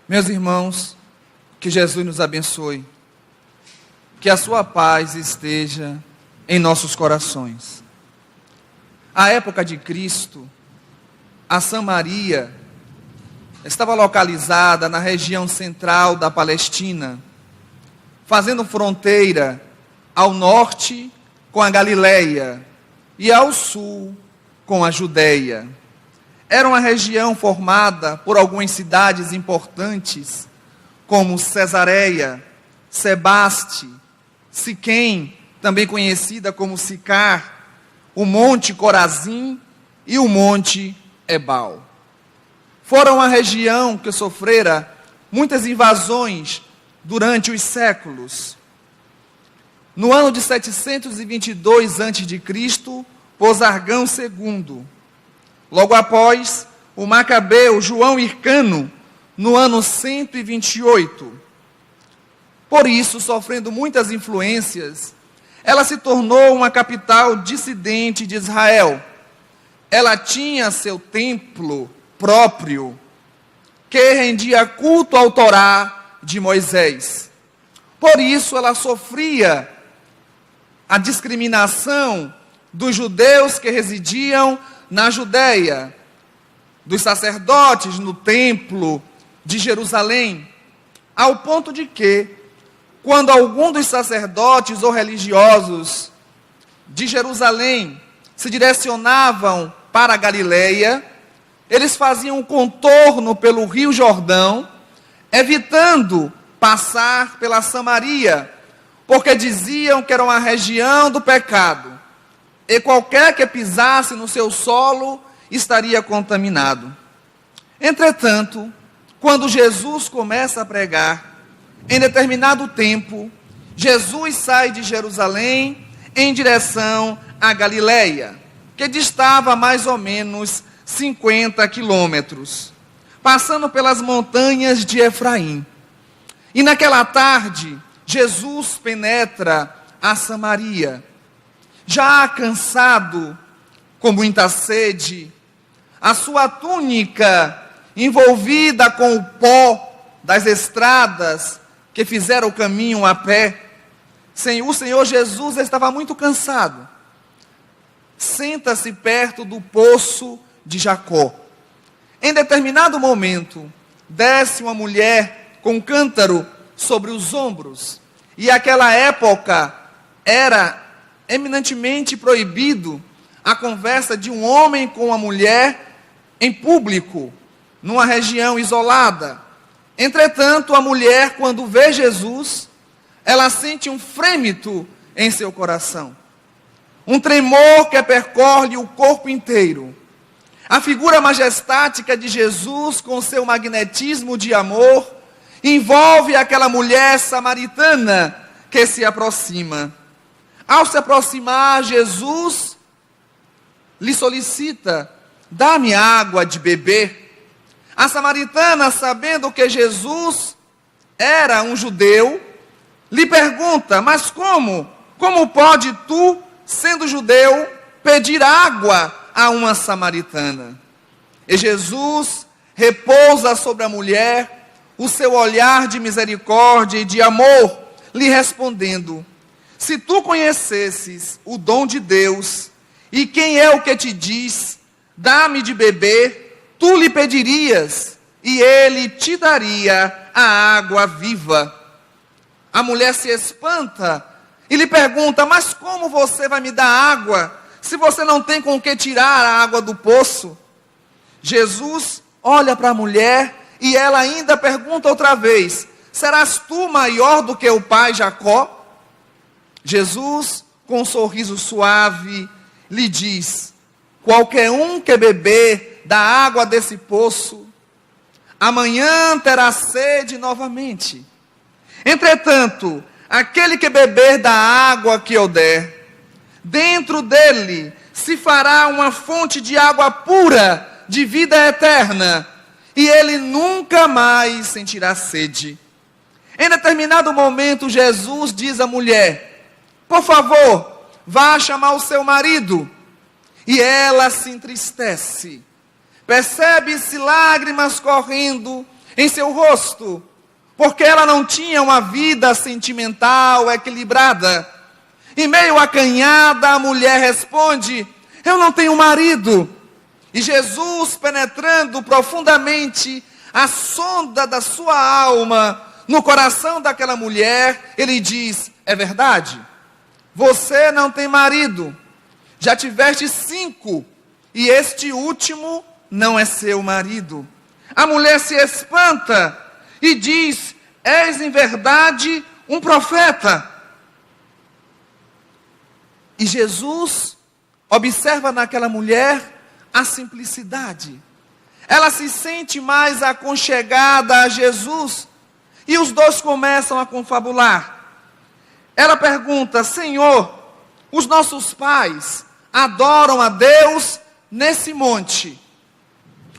Meus irmãos, que Jesus nos abençoe, que a sua paz esteja em nossos corações. À época de Cristo, a Samaria estava localizada na região central da Palestina, fazendo fronteira ao norte com a Galileia e ao sul com a Judeia. Era uma região formada por algumas cidades importantes, como Cesareia, Sebaste, Siquém, também conhecida como Sicar, o Monte Corazim e o Monte Ebal. Foram uma região que sofrera muitas invasões durante os séculos. No ano de 722 a.C., Pozargão II. Logo após, o macabeu João Hircano, no ano 128. Por isso, sofrendo muitas influências, ela se tornou uma capital dissidente de Israel. Ela tinha seu templo próprio, que rendia culto ao Torá de Moisés. Por isso, ela sofria a discriminação dos judeus que residiam na Judeia, dos sacerdotes no templo de Jerusalém, ao ponto de que, quando algum dos sacerdotes ou religiosos de Jerusalém se direcionavam para a Galileia, eles faziam um contorno pelo Rio Jordão, evitando passar pela Samaria, porque diziam que era uma região do pecado, e qualquer que pisasse no seu solo estaria contaminado. Entretanto, quando Jesus começa a pregar, em determinado tempo, Jesus sai de Jerusalém em direção à Galileia, que distava mais ou menos 50 quilômetros, passando pelas montanhas de Efraim. E naquela tarde, Jesus penetra a Samaria. Já cansado, com muita sede, a sua túnica envolvida com o pó das estradas que fizeram o caminho a pé, o Senhor Jesus estava muito cansado. Senta-se perto do poço de Jacó. Em determinado momento, desce uma mulher com um cântaro sobre os ombros. E aquela época era eminentemente proibido a conversa de um homem com uma mulher em público, numa região isolada. Entretanto, a mulher, quando vê Jesus, ela sente um frêmito em seu coração, um tremor que percorre o corpo inteiro. A figura majestática de Jesus, com seu magnetismo de amor, envolve aquela mulher samaritana que se aproxima. Ao se aproximar, Jesus lhe solicita: dá-me água de beber. A samaritana, sabendo que Jesus era um judeu, lhe pergunta: mas como? Como pode tu, sendo judeu, pedir água a uma samaritana? E Jesus repousa sobre a mulher o seu olhar de misericórdia e de amor, lhe respondendo: se tu conhecesses o dom de Deus, e quem é o que te diz, dá-me de beber, tu lhe pedirias, e ele te daria a água viva. A mulher se espanta e lhe pergunta: mas como você vai me dar água, se você não tem com que tirar a água do poço? Jesus olha para a mulher e ela ainda pergunta outra vez: serás tu maior do que o pai Jacó? Jesus, com um sorriso suave, lhe diz: qualquer um que beber da água desse poço, amanhã terá sede novamente. Entretanto, aquele que beber da água que eu der, dentro dele se fará uma fonte de água pura, de vida eterna, e ele nunca mais sentirá sede. Em determinado momento, Jesus diz à mulher: por favor, vá chamar o seu marido. E ela se entristece. Percebe-se lágrimas correndo em seu rosto, porque ela não tinha uma vida sentimental equilibrada. Em meio à acanhada, a mulher responde: eu não tenho marido. E Jesus, penetrando profundamente a sonda da sua alma, no coração daquela mulher, ele diz: é verdade, você não tem marido, já tiveste 5, e este último não é seu marido. A mulher se espanta e diz: és em verdade um profeta. E Jesus observa naquela mulher a simplicidade. Ela se sente mais aconchegada a Jesus, e os dois começam a confabular. Ela pergunta: Senhor, os nossos pais adoram a Deus nesse monte.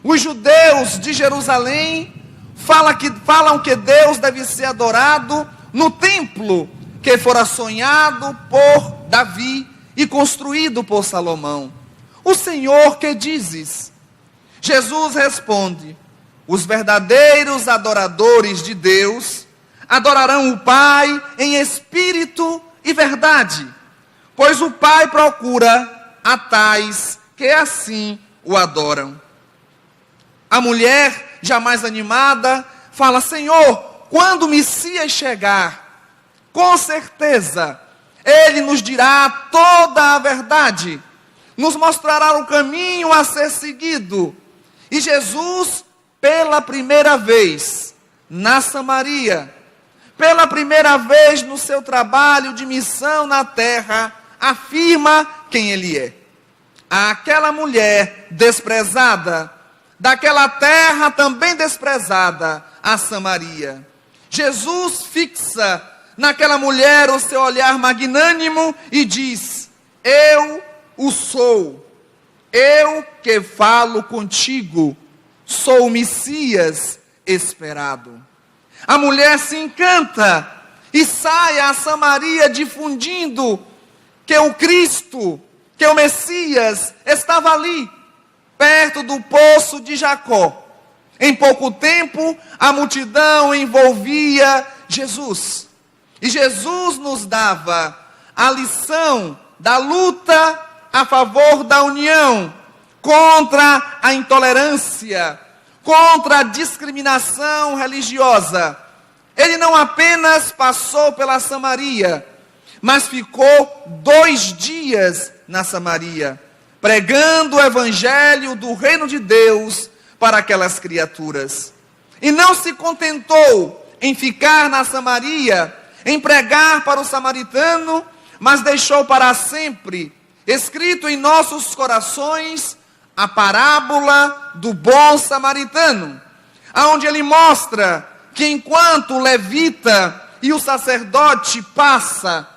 Os judeus de Jerusalém falam que Deus deve ser adorado no templo que fora sonhado por Davi e construído por Salomão. O Senhor, que dizes? Jesus responde: os verdadeiros adoradores de Deus adorarão o Pai em espírito e verdade, pois o Pai procura a tais que assim o adoram. A mulher, já mais animada, fala: Senhor, quando o Messias chegar, com certeza ele nos dirá toda a verdade, nos mostrará o caminho a ser seguido. E Jesus, pela primeira vez na Samaria, pela primeira vez no seu trabalho de missão na terra, afirma quem ele é. Aquela mulher desprezada, daquela terra também desprezada, a Samaria. Jesus fixa naquela mulher o seu olhar magnânimo e diz: eu o sou, eu que falo contigo, sou o Messias esperado. A mulher se encanta e sai a Samaria difundindo que o Cristo, que o Messias estava ali, perto do poço de Jacó. Em pouco tempo, a multidão envolvia Jesus. E Jesus nos dava a lição da luta a favor da união, contra a intolerância, contra a discriminação religiosa. Ele não apenas passou pela Samaria, mas ficou 2 dias na Samaria, pregando o evangelho do reino de Deus para aquelas criaturas. E não se contentou em ficar na Samaria, em pregar para o samaritano, mas deixou para sempre, escrito em nossos corações, a parábola do bom samaritano, aonde ele mostra que enquanto o levita e o sacerdote passa,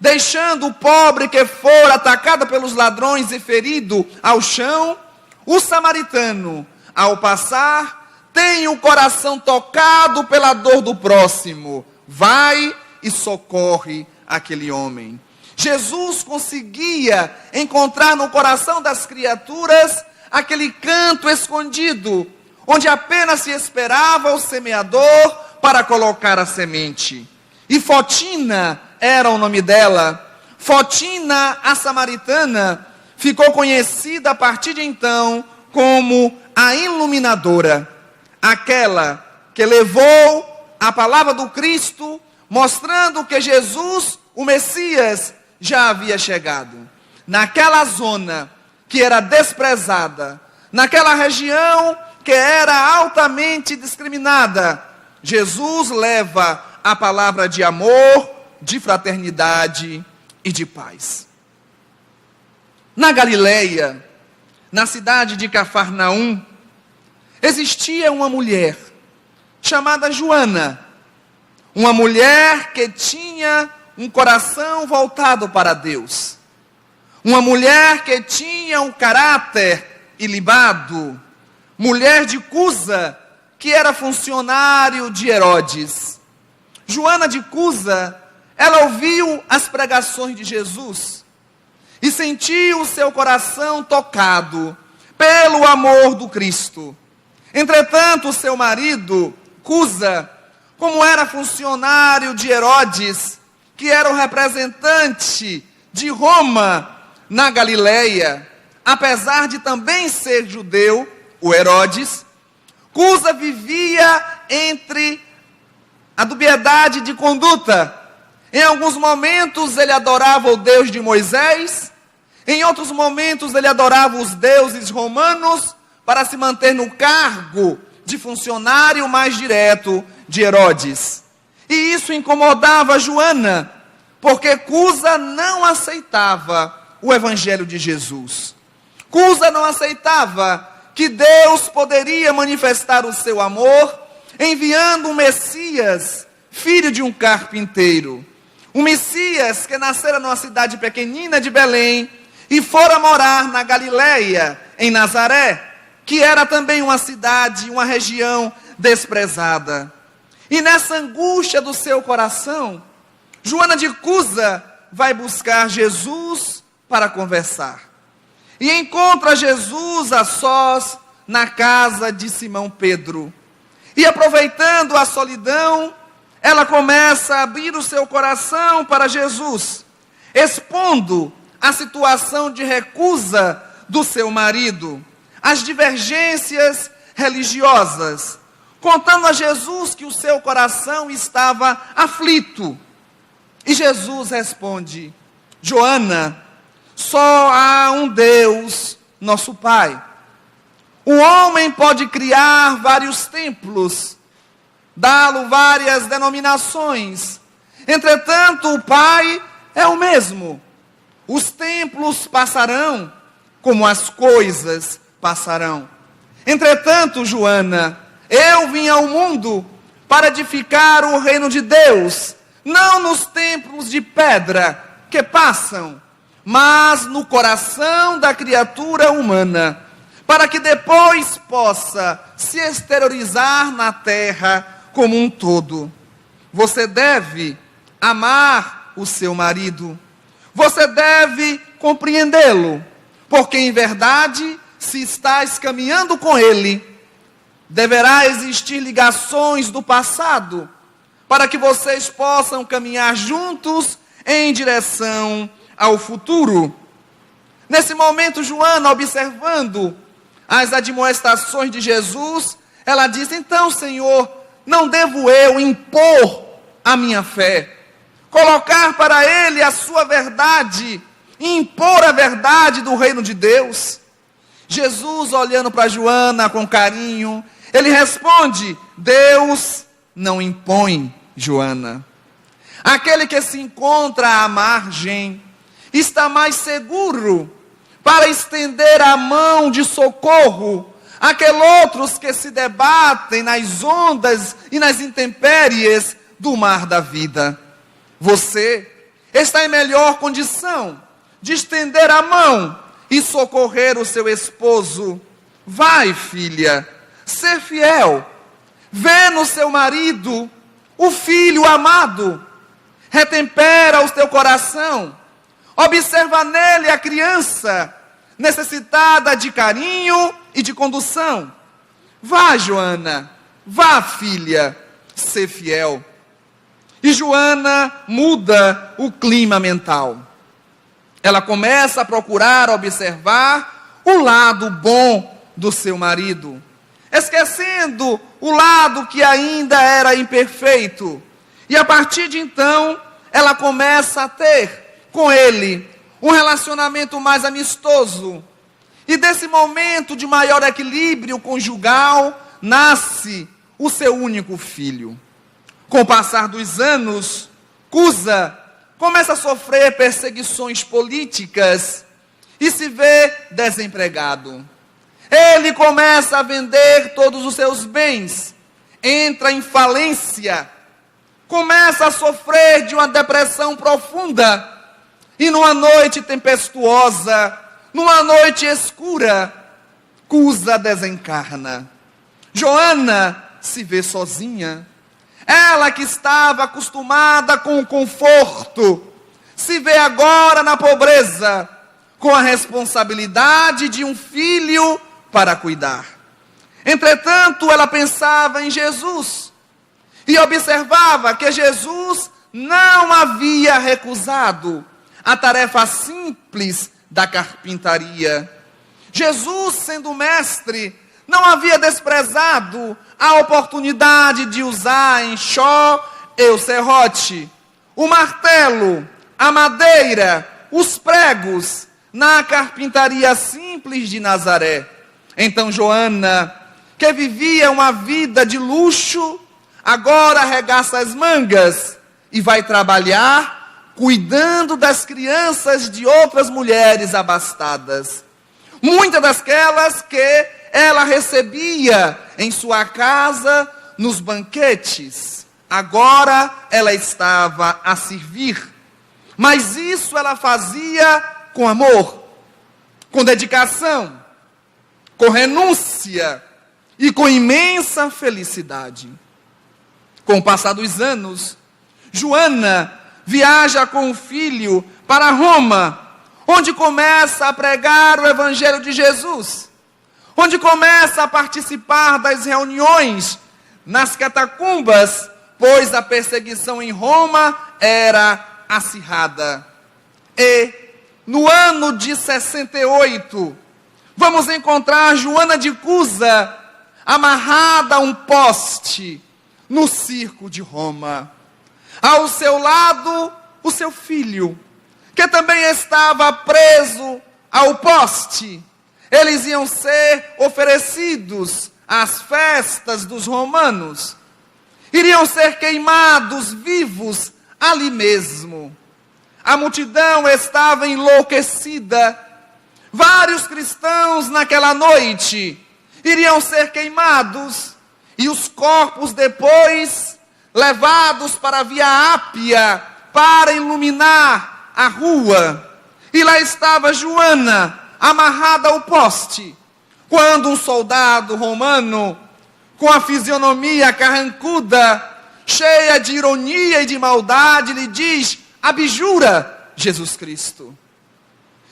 deixando o pobre que for atacado pelos ladrões e ferido ao chão, o samaritano, ao passar, tem o coração tocado pela dor do próximo, vai e socorre aquele homem. Jesus conseguia encontrar no coração das criaturas aquele canto escondido, onde apenas se esperava o semeador para colocar a semente. E Fotina era o nome dela. Fotina, a samaritana, ficou conhecida a partir de então como a iluminadora, aquela que levou a palavra do Cristo, mostrando que Jesus, o Messias, já havia chegado. Naquela zona que era desprezada, naquela região que era altamente discriminada, Jesus leva a palavra de amor, de fraternidade e de paz. Na Galileia, na cidade de Cafarnaum, existia uma mulher chamada Joana, uma mulher que tinha um coração voltado para Deus, uma mulher que tinha um caráter ilibado, mulher de Cusa, que era funcionário de Herodes. Joana de Cusa, ela ouviu as pregações de Jesus e sentiu o seu coração tocado pelo amor do Cristo. Entretanto, o seu marido, Cusa, como era funcionário de Herodes, que era o representante de Roma na Galileia, apesar de também ser judeu, o Herodes, Cusa vivia entre a dubiedade de conduta. Em alguns momentos ele adorava o Deus de Moisés, em outros momentos ele adorava os deuses romanos para se manter no cargo de funcionário mais direto de Herodes. E isso incomodava Joana, porque Cusa não aceitava o evangelho de Jesus. Cusa não aceitava que Deus poderia manifestar o seu amor enviando um Messias, filho de um carpinteiro. Um Messias que nascera numa cidade pequenina de Belém e fora morar na Galileia, em Nazaré, que era também uma cidade, uma região desprezada. E nessa angústia do seu coração, Joana de Cusa vai buscar Jesus para conversar. E encontra Jesus a sós na casa de Simão Pedro. E aproveitando a solidão, ela começa a abrir o seu coração para Jesus, expondo a situação de recusa do seu marido, as divergências religiosas, contando a Jesus que o seu coração estava aflito. E Jesus responde: Joana, só há um Deus, nosso Pai. O homem pode criar vários templos, dá-lo várias denominações. Entretanto, o Pai é o mesmo. Os templos passarão, como as coisas passarão. Entretanto, Joana, eu vim ao mundo para edificar o reino de Deus, não nos templos de pedra que passam, mas no coração da criatura humana, para que depois possa se exteriorizar na terra como um todo. Você deve amar o seu marido, você deve compreendê-lo, porque em verdade, se estás caminhando com ele, deverá existir ligações do passado, para que vocês possam caminhar juntos em direção ao futuro. Nesse momento, Joana, observando as admoestações de Jesus, ela diz: então, Senhor, não devo eu impor a minha fé, colocar para ele a sua verdade, impor a verdade do reino de Deus? Jesus, olhando para Joana com carinho, ele responde: Deus não impõe, Joana. Aquele que se encontra à margem está mais seguro para estender a mão de socorro àqueles outros que se debatem nas ondas e nas intempéries do mar da vida. Você está em melhor condição de estender a mão e socorrer o seu esposo. Vai, filha, ser fiel. Vê no seu marido o filho amado. Retempera o teu coração. Observa nele a criança necessitada de carinho e de condução. Vá, Joana, vá, filha, ser fiel. E Joana muda o clima mental. Ela começa a procurar observar o lado bom do seu marido, esquecendo o lado que ainda era imperfeito. E a partir de então, ela começa a ter com ele um relacionamento mais amistoso. E desse momento de maior equilíbrio conjugal, nasce o seu único filho. Com o passar dos anos, Cusa começa a sofrer perseguições políticas e se vê desempregado. Ele começa a vender todos os seus bens, entra em falência, começa a sofrer de uma depressão profunda. E numa noite tempestuosa, numa noite escura, Cusa desencarna. Joana se vê sozinha. Ela que estava acostumada com o conforto, se vê agora na pobreza, com a responsabilidade de um filho para cuidar. Entretanto, ela pensava em Jesus, e observava que Jesus não havia recusado a tarefa simples da carpintaria. Jesus, sendo mestre, não havia desprezado a oportunidade de usar enxó e o serrote, o martelo, a madeira, os pregos, na carpintaria simples de Nazaré. Então Joana, que vivia uma vida de luxo, agora arregaça as mangas e vai trabalhar cuidando das crianças de outras mulheres abastadas. Muitas daquelas que ela recebia em sua casa nos banquetes. Agora ela estava a servir. Mas isso ela fazia com amor, com dedicação, com renúncia e com imensa felicidade. Com o passar dos anos, Joana viaja com o filho para Roma, onde começa a pregar o Evangelho de Jesus, onde começa a participar das reuniões nas catacumbas, pois a perseguição em Roma era acirrada. E, no ano de 68, vamos encontrar Joana de Cusa amarrada a um poste no circo de Roma. Ao seu lado, o seu filho, que também estava preso ao poste. Eles iam ser oferecidos às festas dos romanos. Iriam ser queimados vivos ali mesmo. A multidão estava enlouquecida. Vários cristãos naquela noite iriam ser queimados. E os corpos depois levados para a Via Ápia para iluminar a rua. E lá estava Joana, amarrada ao poste, quando um soldado romano, com a fisionomia carrancuda, cheia de ironia e de maldade, lhe diz: abjura Jesus Cristo.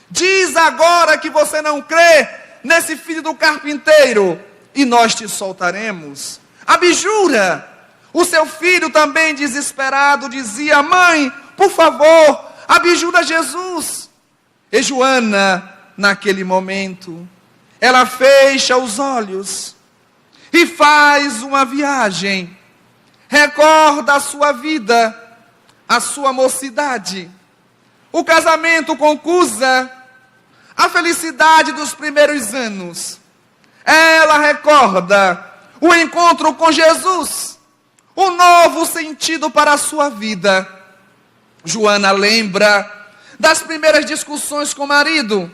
Diz agora que você não crê nesse filho do carpinteiro, e nós te soltaremos. Abjura. O seu filho também desesperado dizia: mãe, por favor, abjura Jesus. E Joana, naquele momento, ela fecha os olhos e faz uma viagem. Recorda a sua vida, a sua mocidade, o casamento com Cusa, a felicidade dos primeiros anos. Ela recorda o encontro com Jesus, um novo sentido para a sua vida. Joana lembra das primeiras discussões com o marido,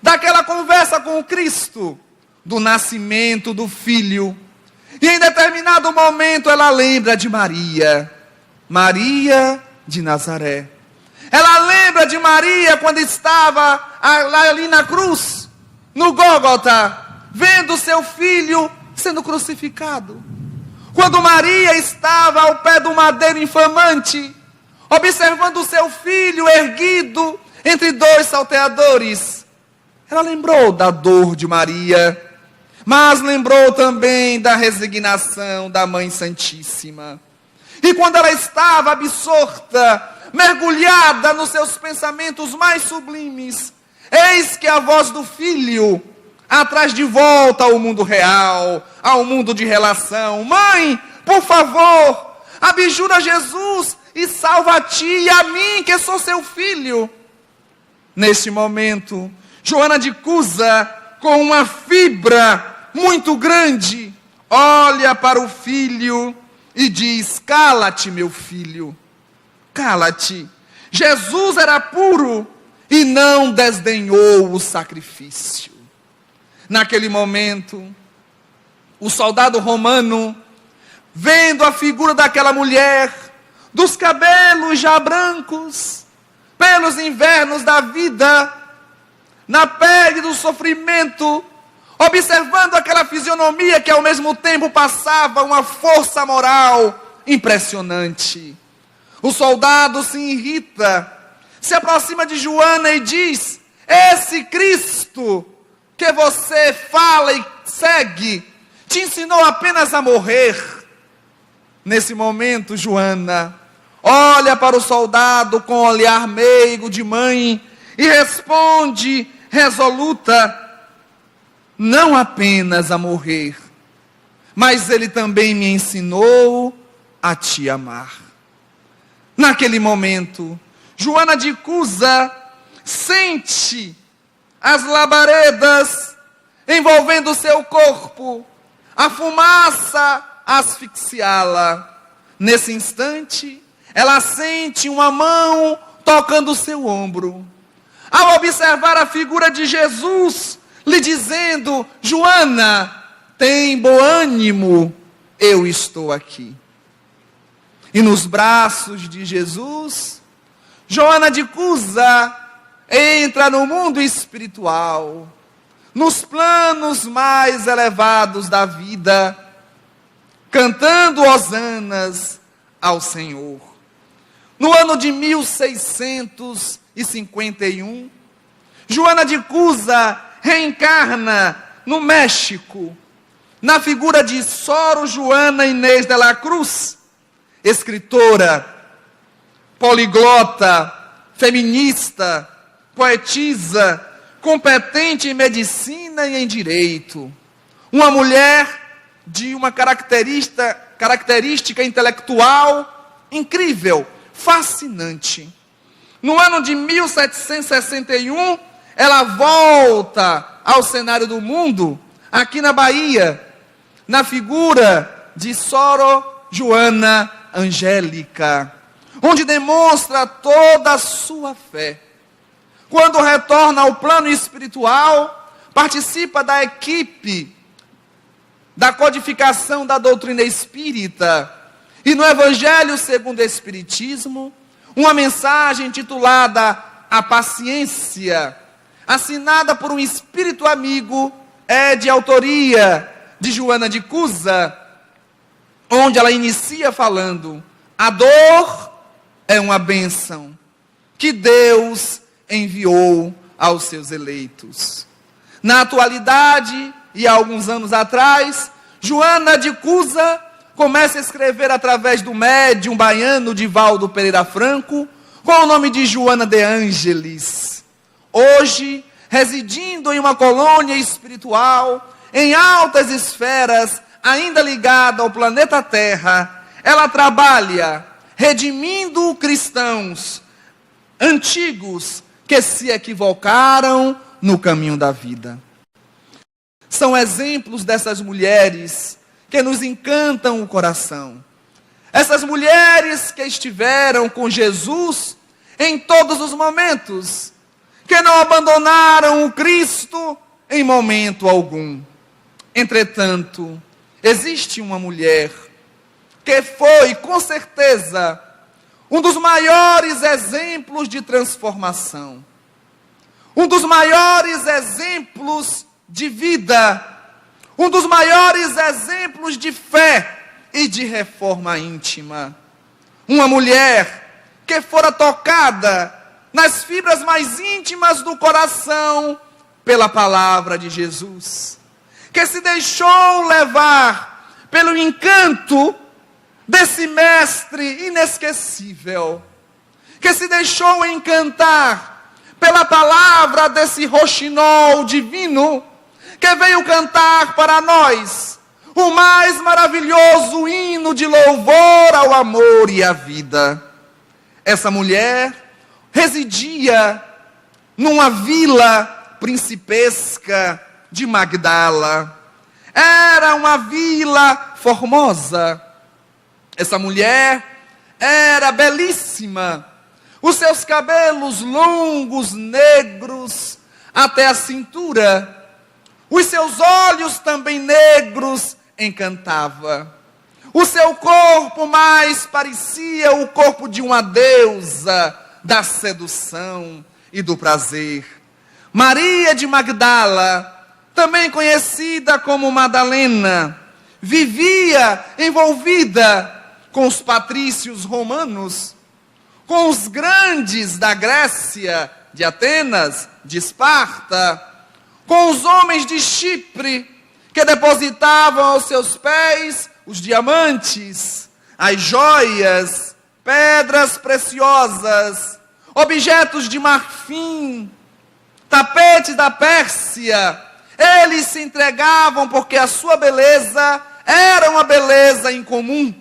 daquela conversa com o Cristo, do nascimento do filho. E em determinado momento ela lembra de Maria, Maria de Nazaré. Ela lembra de Maria quando estava ali na cruz, no Gólgota, vendo seu filho sendo crucificado. Quando Maria estava ao pé do madeiro infamante, observando seu filho erguido entre dois salteadores, ela lembrou da dor de Maria, mas lembrou também da resignação da Mãe Santíssima. E quando ela estava absorta, mergulhada nos seus pensamentos mais sublimes, eis que a voz do filho atrás de volta ao mundo real, ao mundo de relação: mãe, por favor, abjura Jesus e salva a ti e a mim, que sou seu filho. Neste momento, Joana de Cusa, com uma fibra muito grande, olha para o filho e diz: cala-te, meu filho, cala-te. Jesus era puro e não desdenhou o sacrifício. Naquele momento, o soldado romano, vendo a figura daquela mulher, dos cabelos já brancos, pelos invernos da vida, na pele do sofrimento, observando aquela fisionomia que ao mesmo tempo passava uma força moral impressionante. O soldado se irrita, se aproxima de Joana e diz: esse Cristo que você fala e segue, te ensinou apenas a morrer. Nesse momento, Joana olha para o soldado com um olhar meigo de mãe e responde resoluta: não apenas a morrer, mas ele também me ensinou a te amar. Naquele momento, Joana de Cusa sente as labaredas envolvendo seu corpo, a fumaça asfixiá-la. Nesse instante, ela sente uma mão tocando o seu ombro. Ao observar a figura de Jesus, lhe dizendo: Joana, tem bom ânimo, eu estou aqui. E nos braços de Jesus, Joana de Cusa entra no mundo espiritual, nos planos mais elevados da vida, cantando hosanas ao Senhor. No ano de 1651, Joana de Cusa reencarna no México, na figura de Sor Juana Inês de la Cruz, escritora, poliglota, feminista, poetisa, competente em medicina e em direito. Uma mulher de uma característica intelectual incrível, fascinante. No ano de 1761, ela volta ao cenário do mundo, aqui na Bahia, na figura de Sor Joana Angélica, onde demonstra toda a sua fé. Quando retorna ao plano espiritual, participa da equipe da codificação da doutrina espírita, e no Evangelho segundo o Espiritismo, uma mensagem intitulada A Paciência, assinada por um espírito amigo, é de autoria de Joana de Cusa, onde ela inicia falando: a dor é uma bênção que Deus enviou aos seus eleitos. Na atualidade, e há alguns anos atrás, Joana de Cusa começa a escrever através do médium baiano Divaldo Pereira Franco, com o nome de Joana de Ângeles. Hoje, residindo em uma colônia espiritual, em altas esferas, ainda ligada ao planeta Terra, ela trabalha redimindo cristãos antigos que se equivocaram no caminho da vida. São exemplos dessas mulheres que nos encantam o coração. Essas mulheres que estiveram com Jesus em todos os momentos, que não abandonaram o Cristo em momento algum. Entretanto, existe uma mulher que foi, com certeza, um dos maiores exemplos de transformação, um dos maiores exemplos de vida, um dos maiores exemplos de fé e de reforma íntima. Uma mulher que fora tocada nas fibras mais íntimas do coração pela palavra de Jesus, que se deixou levar pelo encanto desse mestre inesquecível, que se deixou encantar pela palavra desse roxinol divino, que veio cantar para nós o mais maravilhoso hino de louvor ao amor e à vida. Essa mulher residia numa vila principesca de Magdala. Era uma vila formosa. Essa mulher era belíssima. Os seus cabelos longos, negros, até a cintura. Os seus olhos também negros encantava. O seu corpo mais parecia o corpo de uma deusa da sedução e do prazer. Maria de Magdala, também conhecida como Madalena, vivia envolvida com os patrícios romanos, com os grandes da Grécia, de Atenas, de Esparta, com os homens de Chipre, que depositavam aos seus pés os diamantes, as joias, pedras preciosas, objetos de marfim, tapetes da Pérsia. Eles se entregavam porque a sua beleza era uma beleza incomum.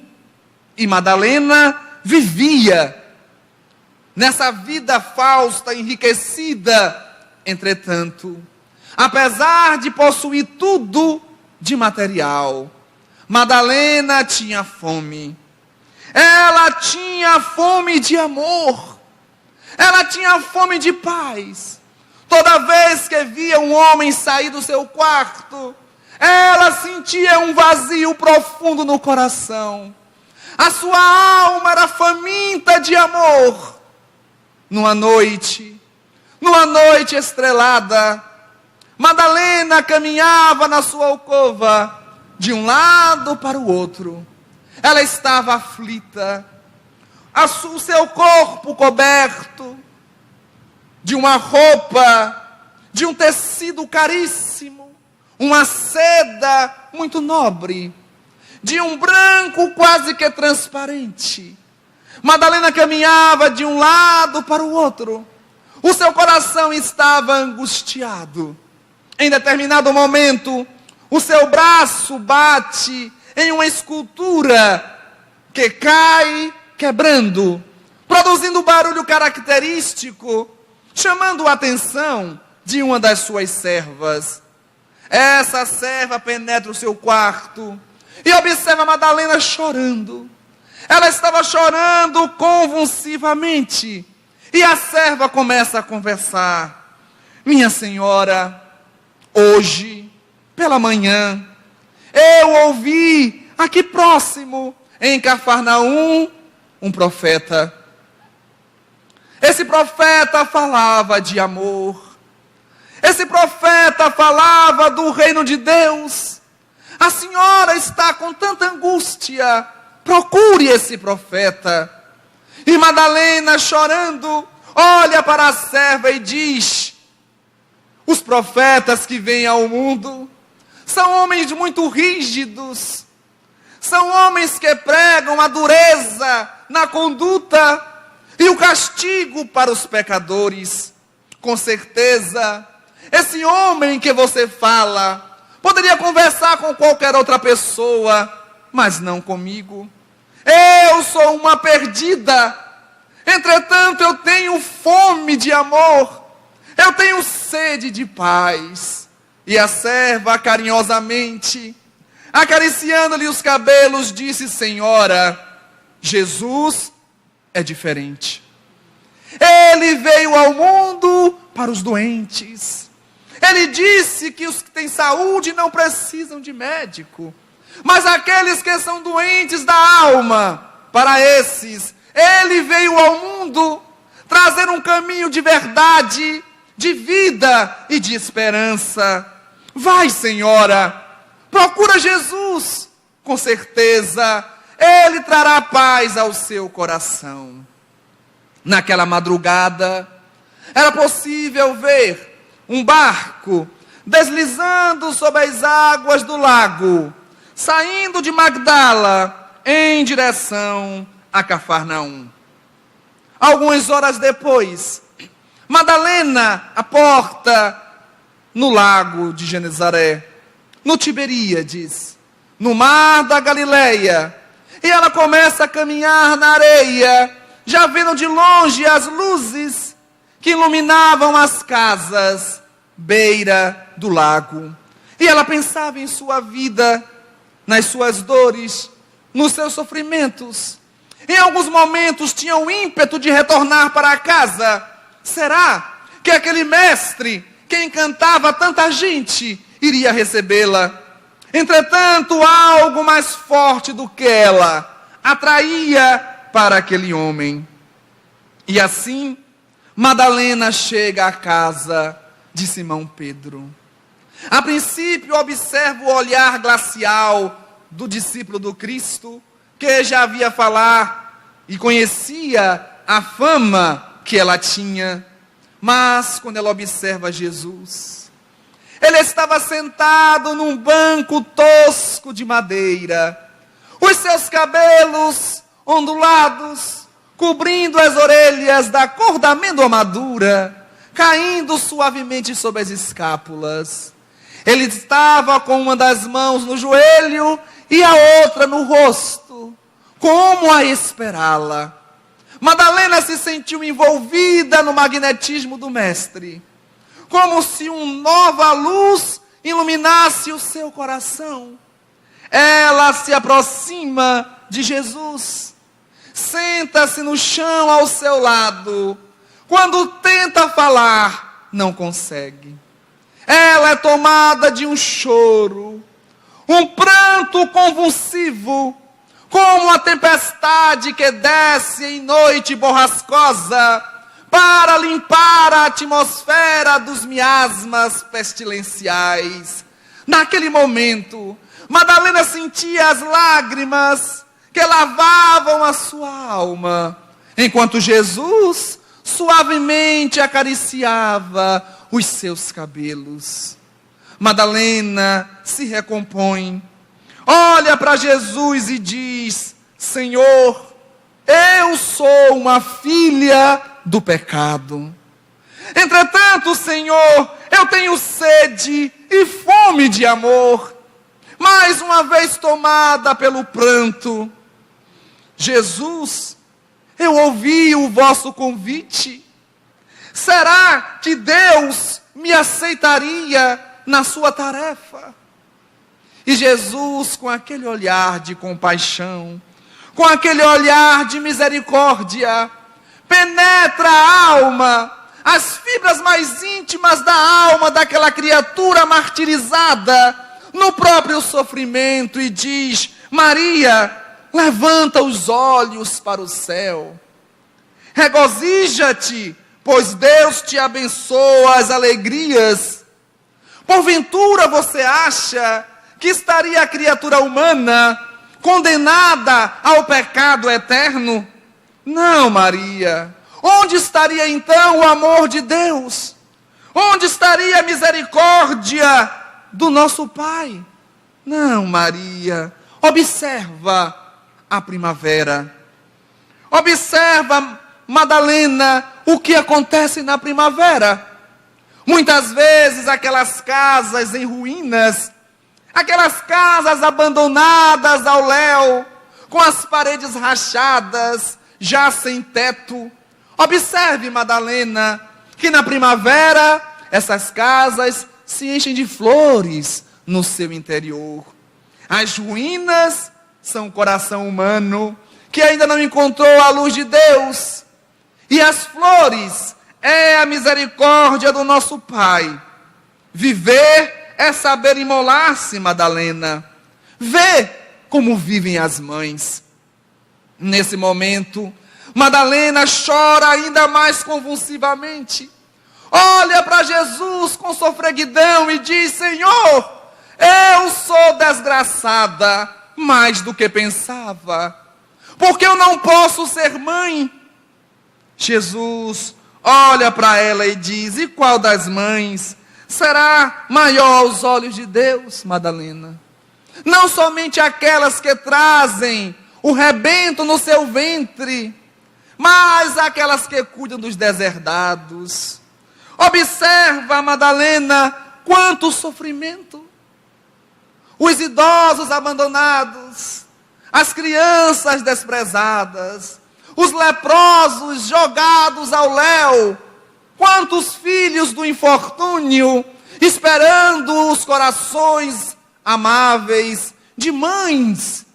E Madalena vivia nessa vida falsa, enriquecida. Entretanto, apesar de possuir tudo de material, Madalena tinha fome. Ela tinha fome de amor. Ela tinha fome de paz. Toda vez que via um homem sair do seu quarto, ela sentia um vazio profundo no coração. A sua alma era faminta de amor. Numa noite estrelada, Madalena caminhava na sua alcova, de um lado para o outro. Ela estava aflita, o seu corpo coberto de uma roupa, de um tecido caríssimo, uma seda muito nobre, de um branco quase que transparente. Madalena caminhava de um lado para o outro. O seu coração estava angustiado. Em determinado momento, o seu braço bate em uma escultura que cai, quebrando, produzindo barulho característico, chamando a atenção de uma das suas servas. Essa serva penetra o seu quarto e observa Madalena chorando. Ela estava chorando convulsivamente. E a serva começa a conversar. Minha senhora, hoje, pela manhã, eu ouvi aqui próximo, em Cafarnaum, um profeta. Esse profeta falava de amor. Esse profeta falava do reino de Deus. A senhora está com tanta angústia. Procure esse profeta. E Madalena, chorando, olha para a serva e diz: os profetas que vêm ao mundo são homens muito rígidos, são homens que pregam a dureza na conduta e o castigo para os pecadores. Com certeza, esse homem que você fala poderia conversar com qualquer outra pessoa, mas não comigo. Eu sou uma perdida. Entretanto, eu tenho fome de amor. Eu tenho sede de paz. E a serva, carinhosamente, acariciando-lhe os cabelos, disse: senhora, Jesus é diferente. Ele veio ao mundo para os doentes. Ele disse que os que têm saúde não precisam de médico, mas aqueles que são doentes da alma, para esses, Ele veio ao mundo trazer um caminho de verdade, de vida e de esperança. Vai, senhora, procura Jesus, com certeza, Ele trará paz ao seu coração. Naquela madrugada, era possível ver um barco deslizando sobre as águas do lago, saindo de Magdala em direção a Cafarnaum. Algumas horas depois, Madalena aporta no lago de Genezaré, no Tiberíades, no mar da Galileia, e ela começa a caminhar na areia, já vendo de longe as luzes que iluminavam as casas beira do lago. E ela pensava em sua vida, nas suas dores, nos seus sofrimentos. Em alguns momentos tinha o ímpeto de retornar para casa. Será que aquele mestre que encantava tanta gente iria recebê-la? Entretanto, algo mais forte do que ela atraía para aquele homem. E assim, Madalena chega à casa de Simão Pedro. A princípio, observa o olhar glacial do discípulo do Cristo, que já havia falar e conhecia a fama que ela tinha. Mas, quando ela observa Jesus, ele estava sentado num banco tosco de madeira. os seus cabelos ondulados, cobrindo as orelhas da cor da amêndoa madura, caindo suavemente sobre as escápulas. Ele estava com uma das mãos no joelho e a outra no rosto, como a esperá-la. Madalena se sentiu envolvida no magnetismo do Mestre, como se uma nova luz iluminasse o seu coração. Ela se aproxima de Jesus, senta-se no chão ao seu lado. Quando tenta falar, não consegue. Ela é tomada de um choro, um pranto convulsivo, como a tempestade que desce em noite borrascosa para limpar a atmosfera dos miasmas pestilenciais. Naquele momento, Madalena sentia as lágrimas que lavavam a sua alma, enquanto Jesus suavemente acariciava os seus cabelos. Madalena se recompõe, olha para Jesus e diz: Senhor, eu sou uma filha do pecado. Entretanto, Senhor, eu tenho sede e fome de amor. Mais uma vez tomada pelo pranto. Jesus, eu ouvi o vosso convite. Será que Deus me aceitaria na sua tarefa? E Jesus, com aquele olhar de compaixão, com aquele olhar de misericórdia, penetra a alma, as fibras mais íntimas da alma daquela criatura martirizada, no próprio sofrimento, e diz: Maria, levanta os olhos para o céu. Regozija-te, pois Deus te abençoa as alegrias. Porventura você acha que estaria a criatura humana condenada ao pecado eterno? Não, Maria. Onde estaria então o amor de Deus? Onde estaria a misericórdia do nosso Pai? Não, Maria. Observa a primavera. Observa, Madalena, o que acontece na primavera. Muitas vezes aquelas casas em ruínas, aquelas casas abandonadas ao léu, com as paredes rachadas, já sem teto. Observe, Madalena, que na primavera essas casas se enchem de flores no seu interior. As ruínas são o coração humano que ainda não encontrou a luz de Deus. E as flores é a misericórdia do nosso Pai. Viver é saber imolar-se, Madalena. Vê como vivem as mães. Nesse momento, Madalena chora ainda mais convulsivamente. Olha para Jesus com sofreguidão e diz: Senhor, eu sou desgraçada mais do que pensava, porque eu não posso ser mãe. Jesus olha para ela e diz: e qual das mães será maior aos olhos de Deus, Madalena? Não somente aquelas que trazem o rebento no seu ventre, mas aquelas que cuidam dos deserdados. Observa, Madalena, quanto sofrimento. Os idosos abandonados, as crianças desprezadas, os leprosos jogados ao léu. Quantos filhos do infortúnio esperando os corações amáveis de mães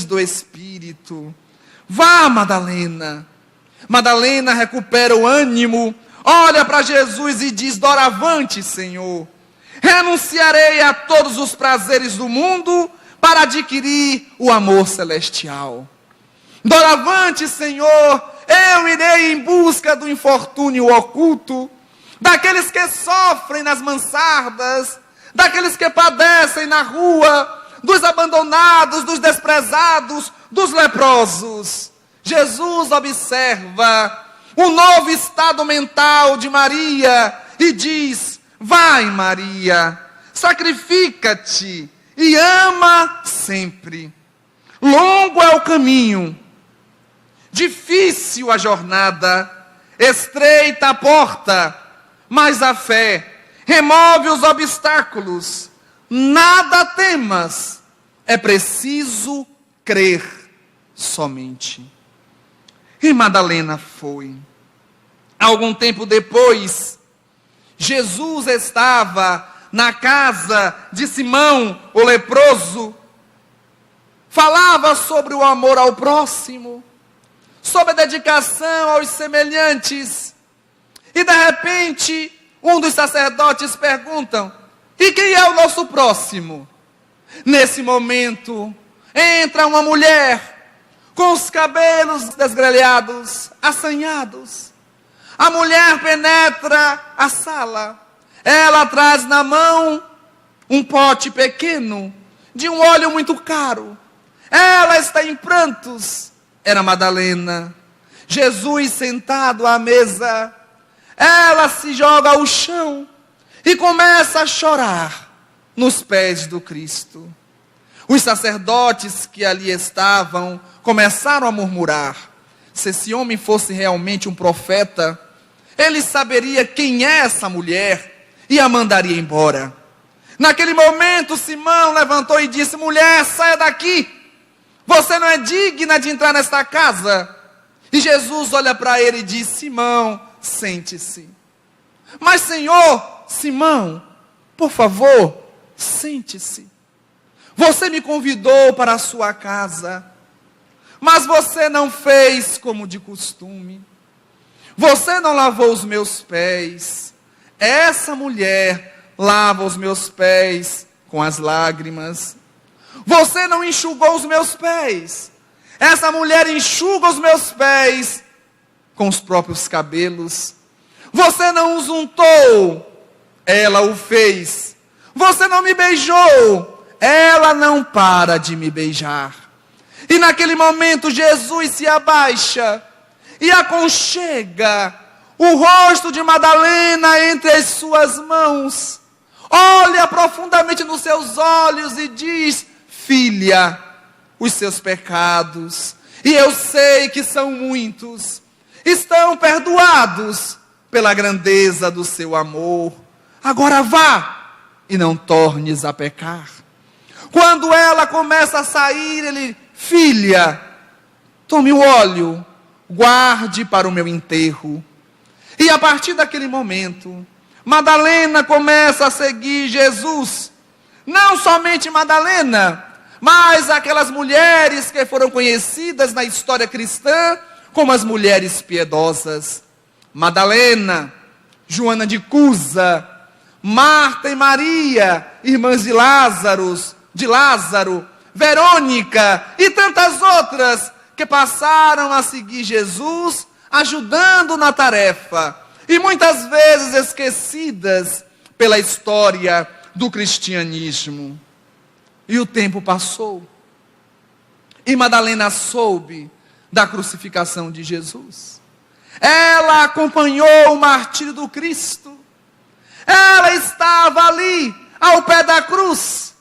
do Espírito. Vá, Madalena. Madalena recupera o ânimo, olha para Jesus e diz: doravante, Senhor, renunciarei a todos os prazeres do mundo para adquirir o amor celestial. Doravante, Senhor, eu irei em busca do infortúnio oculto, daqueles que sofrem nas mansardas, daqueles que padecem na rua, dos abandonados, dos desprezados, dos leprosos. Jesus observa o novo estado mental de Maria e diz: vai, Maria, sacrifica-te e ama sempre. Longo é o caminho, difícil a jornada, estreita a porta, mas a fé remove os obstáculos. Nada temas, é preciso crer somente. E Madalena foi. Algum tempo depois, Jesus estava na casa de Simão, o leproso. Falava sobre o amor ao próximo, sobre a dedicação aos semelhantes. E de repente, um dos sacerdotes pergunta: e quem é o nosso próximo? Nesse momento, entra uma mulher com os cabelos desgrelhados, assanhados. A mulher penetra a sala. Ela traz na mão um pote pequeno de um óleo muito caro. Ela está em prantos. Era Madalena. Jesus sentado à mesa. Ela se joga ao chão e começa a chorar nos pés do Cristo. Os sacerdotes que ali estavam começaram a murmurar: se esse homem fosse realmente um profeta, ele saberia quem é essa mulher e a mandaria embora. Naquele momento, Simão levantou e disse: mulher, saia daqui. Você não é digna de entrar nesta casa. E Jesus olha para ele e diz: Simão, sente-se. Mas Senhor, Simão, por favor, sente-se. Você me convidou para a sua casa, mas você não fez como de costume. Você não lavou os meus pés. Essa mulher lava os meus pés com as lágrimas. Você não enxugou os meus pés. Essa mulher enxuga os meus pés com os próprios cabelos. Você não os untou. Ela o fez. Você não me beijou. Ela não para de me beijar. E naquele momento Jesus se abaixa e aconchega o rosto de Madalena entre as suas mãos. Olha profundamente nos seus olhos e diz: filha, os seus pecados, e eu sei que são muitos, estão perdoados pela grandeza do seu amor. Agora vá e não tornes a pecar. Quando ela começa a sair, ele: filha, tome o óleo, guarde para o meu enterro. E a partir daquele momento, Madalena começa a seguir Jesus. Não somente Madalena, mas aquelas mulheres que foram conhecidas na história cristã como as mulheres piedosas. Madalena, Joana de Cusa, Marta e Maria, irmãs de Lázaro, Verônica e tantas outras que passaram a seguir Jesus, ajudando na tarefa, e muitas vezes esquecidas pela história do cristianismo. E o tempo passou, e Madalena soube da crucificação de Jesus. Ela acompanhou o martírio do Cristo. Ela estava ali, ao pé da cruz,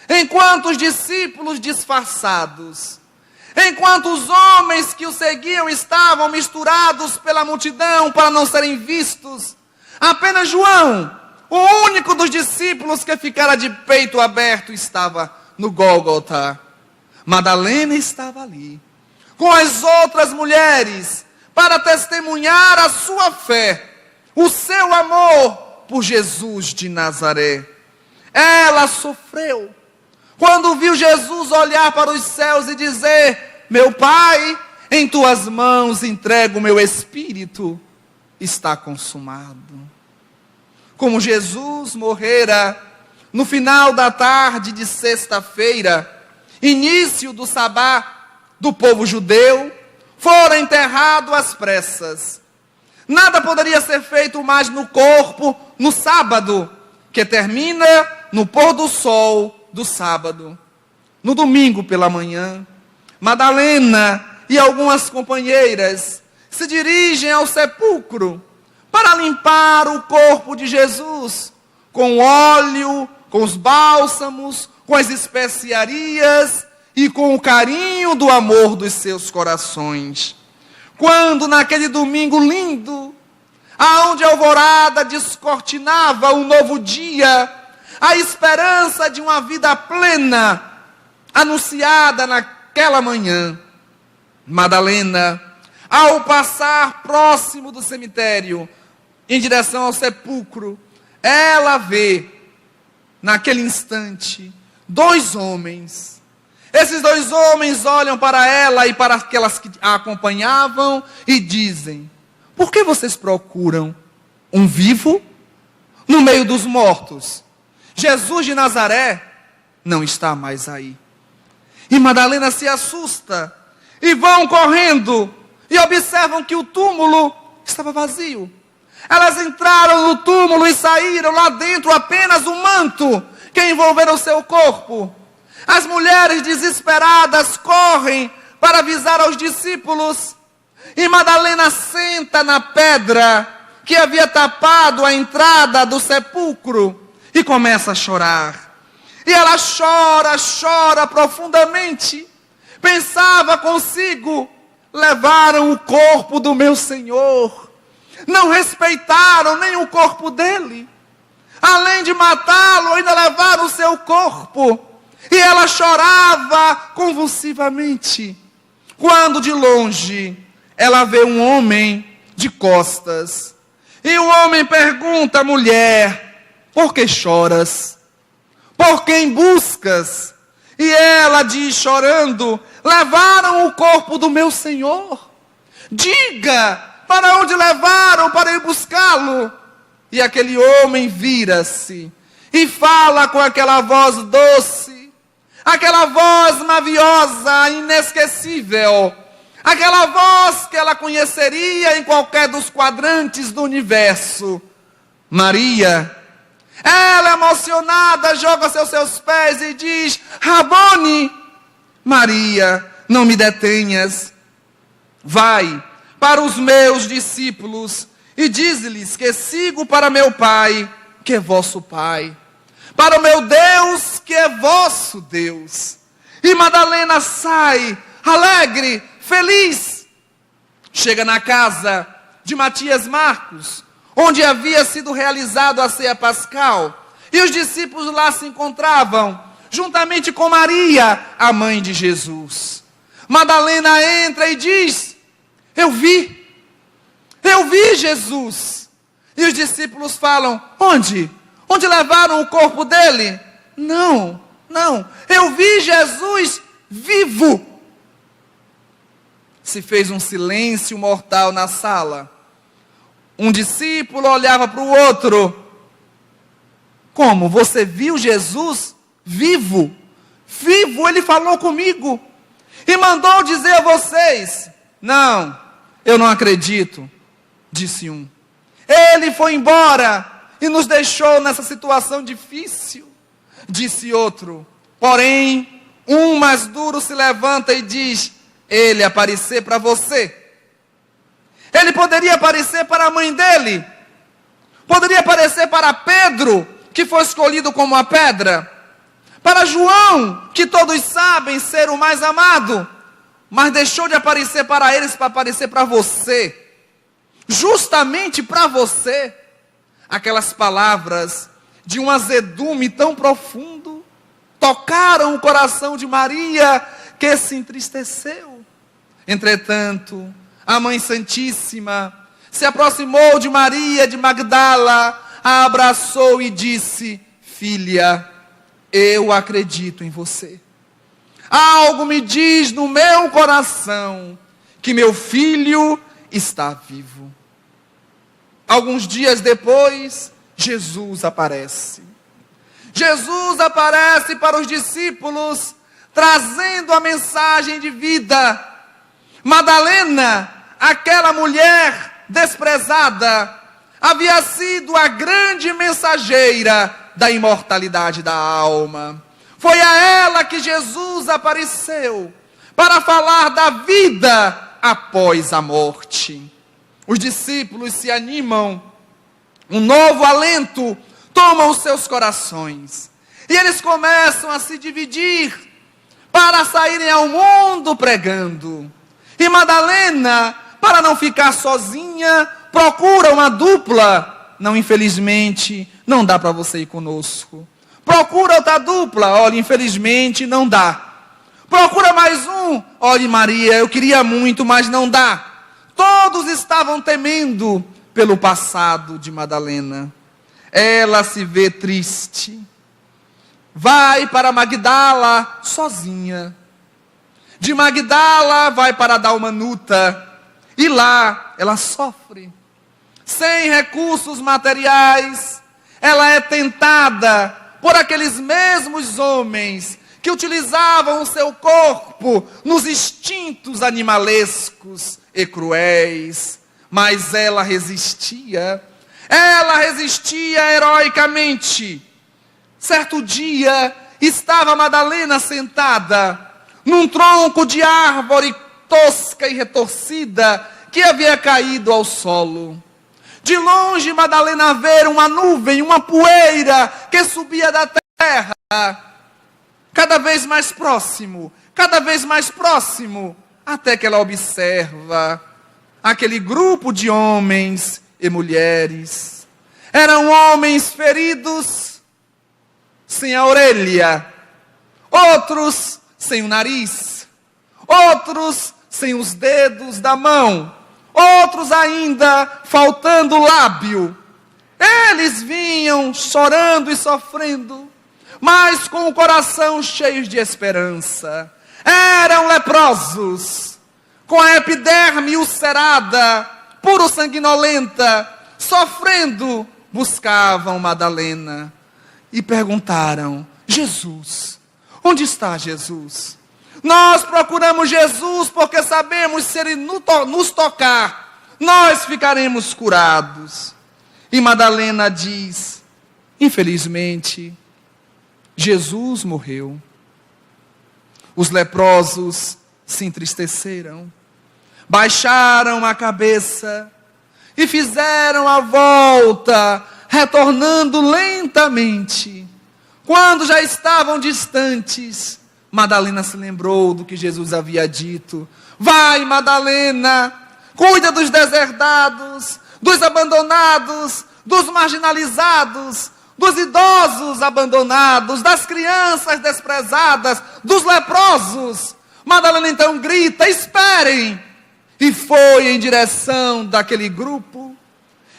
enquanto os discípulos disfarçados, enquanto os homens que o seguiam estavam misturados pela multidão para não serem vistos. Apenas João, o único dos discípulos que ficara de peito aberto, estava no Gólgota. Madalena estava ali, com as outras mulheres, para testemunhar a sua fé, o seu amor por Jesus de Nazaré. Ela sofreu quando viu Jesus olhar para os céus e dizer: meu Pai, em tuas mãos entrego o meu espírito, está consumado. Como Jesus morrera no final da tarde de sexta-feira, início do sabá do povo judeu, fora enterrado às pressas. Nada poderia ser feito mais no corpo no sábado, que termina no pôr do sol do sábado. No domingo pela manhã, Madalena e algumas companheiras se dirigem ao sepulcro para limpar o corpo de Jesus com óleo, com os bálsamos, com as especiarias e com o carinho do amor dos seus corações. Quando naquele domingo lindo, aonde a alvorada descortinava um novo dia, a esperança de uma vida plena, anunciada naquela manhã, Madalena, ao passar próximo do cemitério, em direção ao sepulcro, ela vê, naquele instante, 2 homens. Esses 2 homens olham para ela e para aquelas que a acompanhavam e dizem: por que vocês procuram um vivo no meio dos mortos? Jesus de Nazaré não está mais aí. E Madalena se assusta e vão correndo e observam que o túmulo estava vazio. Elas entraram no túmulo e saíram lá dentro apenas o manto que envolvera o seu corpo. As mulheres desesperadas correm para avisar aos discípulos. E Madalena senta na pedra que havia tapado a entrada do sepulcro e começa a chorar. E ela chora profundamente. Pensava consigo: levaram o corpo do meu Senhor. Não respeitaram nem o corpo dele. Além de matá-lo, ainda levaram o seu corpo. E ela chorava convulsivamente. Quando de longe ela vê um homem de costas. E o homem pergunta: mulher, por que choras? Por quem buscas? E ela diz chorando: levaram o corpo do meu Senhor. Diga, para onde levaram para ir buscá-lo? E aquele homem vira-se e fala com aquela voz doce, aquela voz maviosa, inesquecível, aquela voz que ela conheceria em qualquer dos quadrantes do universo: Maria. Ela, emocionada, joga-se aos seus pés e diz: Rabone. Maria, não me detenhas. Vai para os meus discípulos e diz-lhes que sigo para meu Pai, que é vosso Pai, para o meu Deus, que é vosso Deus. E Madalena sai, alegre, feliz. Chega na casa de Matias Marcos, onde havia sido realizado a ceia pascal. E os discípulos lá se encontravam, juntamente com Maria, a mãe de Jesus. Madalena entra e diz: eu vi Jesus. E os discípulos falam: onde? Onde levaram o corpo dele? Não, eu vi Jesus vivo. Se fez um silêncio mortal na sala. Um discípulo olhava para o outro: como? Você viu Jesus vivo? Vivo, ele falou comigo e mandou dizer a vocês. Não, eu não acredito, disse um. Ele foi embora e nos deixou nessa situação difícil, disse outro. Porém, um mais duro se levanta e diz: ele aparecer para você. Ele poderia aparecer para a mãe dele. Poderia aparecer para Pedro, que foi escolhido como a pedra. Para João, que todos sabem ser o mais amado. Mas deixou de aparecer para eles para aparecer para você. Justamente para você. Aquelas palavras de um azedume tão profundo tocaram o coração de Maria, que se entristeceu. Entretanto, a Mãe Santíssima se aproximou de Maria de Magdala, a abraçou e disse: filha, eu acredito em você. Algo me diz no meu coração que meu filho está vivo. Alguns dias depois, Jesus aparece. Jesus aparece para os discípulos, trazendo a mensagem de vida. Madalena, aquela mulher desprezada, havia sido a grande mensageira da imortalidade da alma. Foi a ela que Jesus apareceu para falar da vida após a morte. Os discípulos se animam, um novo alento toma os seus corações. E eles começam a se dividir. para saírem ao mundo pregando. E Madalena, para não ficar sozinha, procura uma dupla. Não, infelizmente, não dá para você ir conosco. Procura outra dupla. Olha, infelizmente, não dá. Procura mais um. Olha, Maria, eu queria muito, mas não dá. Todos estavam temendo pelo passado de Madalena. Ela se vê triste. Vai para Magdala sozinha. De Magdala vai para Dalmanuta. E lá ela sofre. Sem recursos materiais, ela é tentada por aqueles mesmos homens que utilizavam o seu corpo nos instintos animalescos e cruéis. Mas ela resistia heroicamente. Certo dia, estava Madalena sentada num tronco de árvore tosca e retorcida que havia caído ao solo. De longe, Madalena vê uma nuvem, uma poeira que subia da terra. Cada vez mais próximo, até que ela observa aquele grupo de homens e mulheres. Eram homens feridos, sem a orelha, outros sem o nariz, outros sem os dedos da mão, outros ainda faltando o lábio. Eles vinham chorando e sofrendo, mas com o coração cheio de esperança. Eram leprosos, com a epiderme ulcerada, puro sanguinolenta, sofrendo, buscavam Madalena e perguntaram: Jesus, onde está Jesus? Nós procuramos Jesus porque sabemos se Ele nos tocar, nós ficaremos curados. E Madalena diz: infelizmente, Jesus morreu. Os leprosos se entristeceram, baixaram a cabeça e fizeram a volta, retornando lentamente. Quando já estavam distantes, Madalena se lembrou do que Jesus havia dito: vai, Madalena, cuida dos deserdados, dos abandonados, dos marginalizados, dos idosos abandonados, das crianças desprezadas, dos leprosos. Madalena então grita: esperem! E foi em direção daquele grupo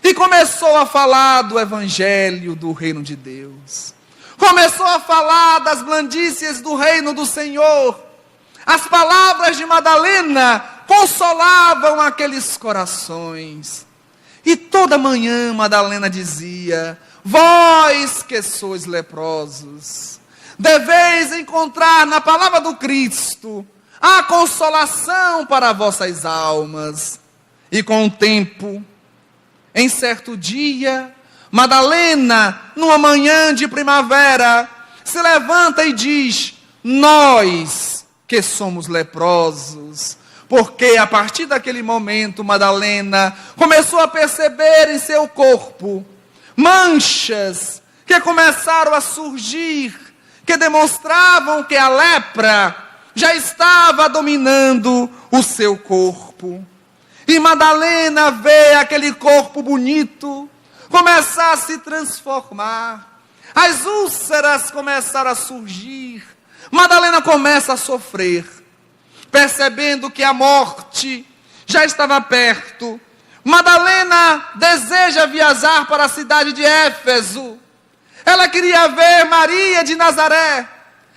e começou a falar do evangelho do reino de Deus. Começou a falar das blandícias do reino do Senhor. As palavras de Madalena consolavam aqueles corações. E toda manhã Madalena dizia: vós que sois leprosos, deveis encontrar na palavra do Cristo a consolação para vossas almas. E com o tempo, em certo dia, Madalena, numa manhã de primavera, se levanta e diz: nós que somos leprosos. Porque a partir daquele momento, Madalena começou a perceber em seu corpo manchas que começaram a surgir, que demonstravam que a lepra já estava dominando o seu corpo. E Madalena vê aquele corpo bonito começar a se transformar. As úlceras começaram a surgir. Madalena começa a sofrer, percebendo que a morte já estava perto. Madalena deseja viajar para a cidade de Éfeso. Ela queria ver Maria de Nazaré.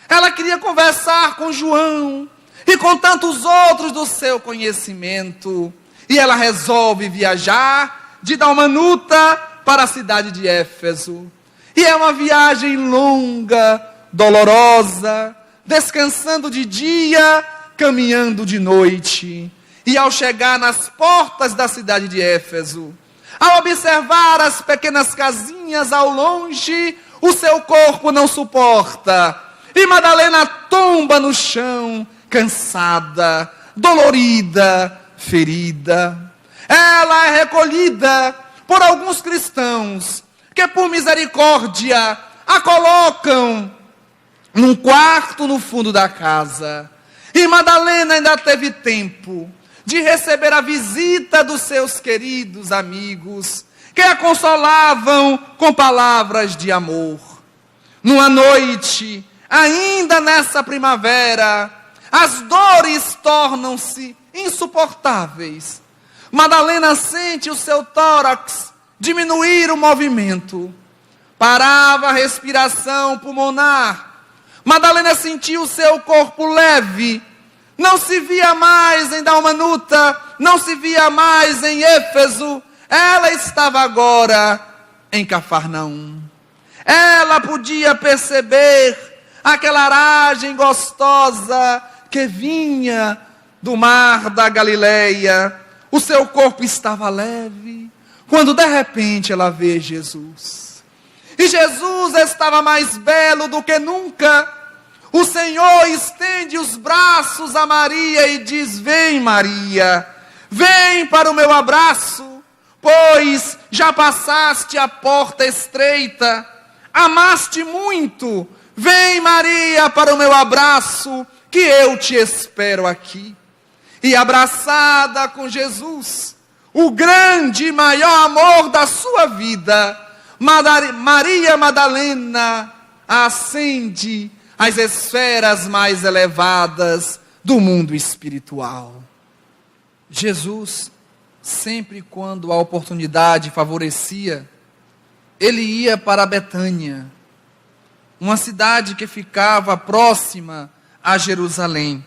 Ela queria conversar com João e com tantos outros do seu conhecimento. E ela resolve viajar de Dalmanuta para a cidade de Éfeso. E é uma viagem longa, dolorosa, descansando de dia, caminhando de noite. E ao chegar nas portas da cidade de Éfeso, ao observar as pequenas casinhas ao longe, o seu corpo não suporta. E Madalena tomba no chão, cansada, dolorida, ferida. Ela é recolhida por alguns cristãos que, por misericórdia, a colocam num quarto no fundo da casa. E Madalena ainda teve tempo de receber a visita dos seus queridos amigos, que a consolavam com palavras de amor. Numa noite, ainda nessa primavera, as dores tornam-se insuportáveis. Madalena sente o seu tórax diminuir o movimento. Parava a respiração pulmonar. Madalena sentiu o seu corpo leve. Não se via mais em Dalmanuta, não se via mais em Éfeso. Ela estava agora em Cafarnaum. Ela podia perceber aquela aragem gostosa que vinha do mar da Galileia. O seu corpo estava leve, quando de repente ela vê Jesus. E Jesus estava mais belo do que nunca. O Senhor estende os braços a Maria e diz: vem, Maria, vem para o meu abraço, pois já passaste a porta estreita, amaste muito. Vem, Maria, para o meu abraço, que eu te espero aqui. E abraçada com Jesus, o grande e maior amor da sua vida, Maria Madalena ascende às esferas mais elevadas do mundo espiritual. Jesus, sempre quando a oportunidade favorecia, ele ia para Betânia, uma cidade que ficava próxima a Jerusalém.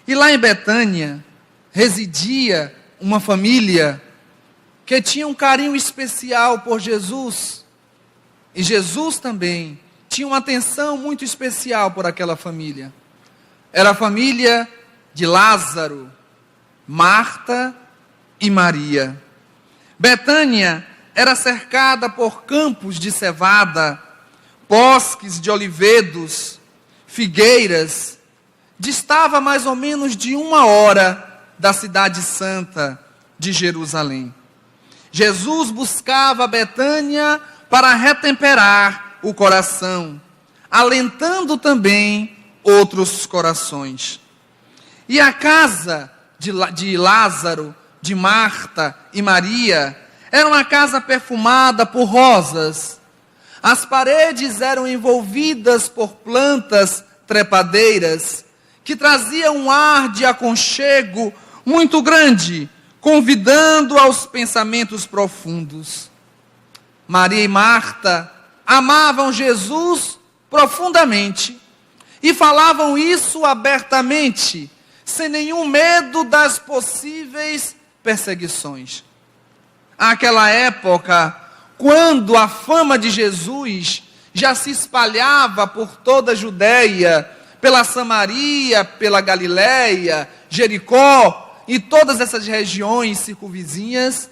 E lá em Betânia residia uma família que tinha um carinho especial por Jesus. E Jesus também tinha uma atenção muito especial por aquela família. Era a família de Lázaro, Marta e Maria. Betânia era cercada por campos de cevada, bosques de olivedos, figueiras. Distava mais ou menos de 1 hora da cidade santa de Jerusalém. Jesus buscava Betânia para retemperar o coração, alentando também outros corações. E a casa de Lázaro, de Marta e Maria, era uma casa perfumada por rosas. As paredes eram envolvidas por plantas trepadeiras, que traziam um ar de aconchego muito grande, convidando aos pensamentos profundos. Maria e Marta amavam Jesus profundamente e falavam isso abertamente, sem nenhum medo das possíveis perseguições. Àquela época, quando a fama de Jesus já se espalhava por toda a Judéia, pela Samaria, pela Galileia, Jericó e todas essas regiões circunvizinhas,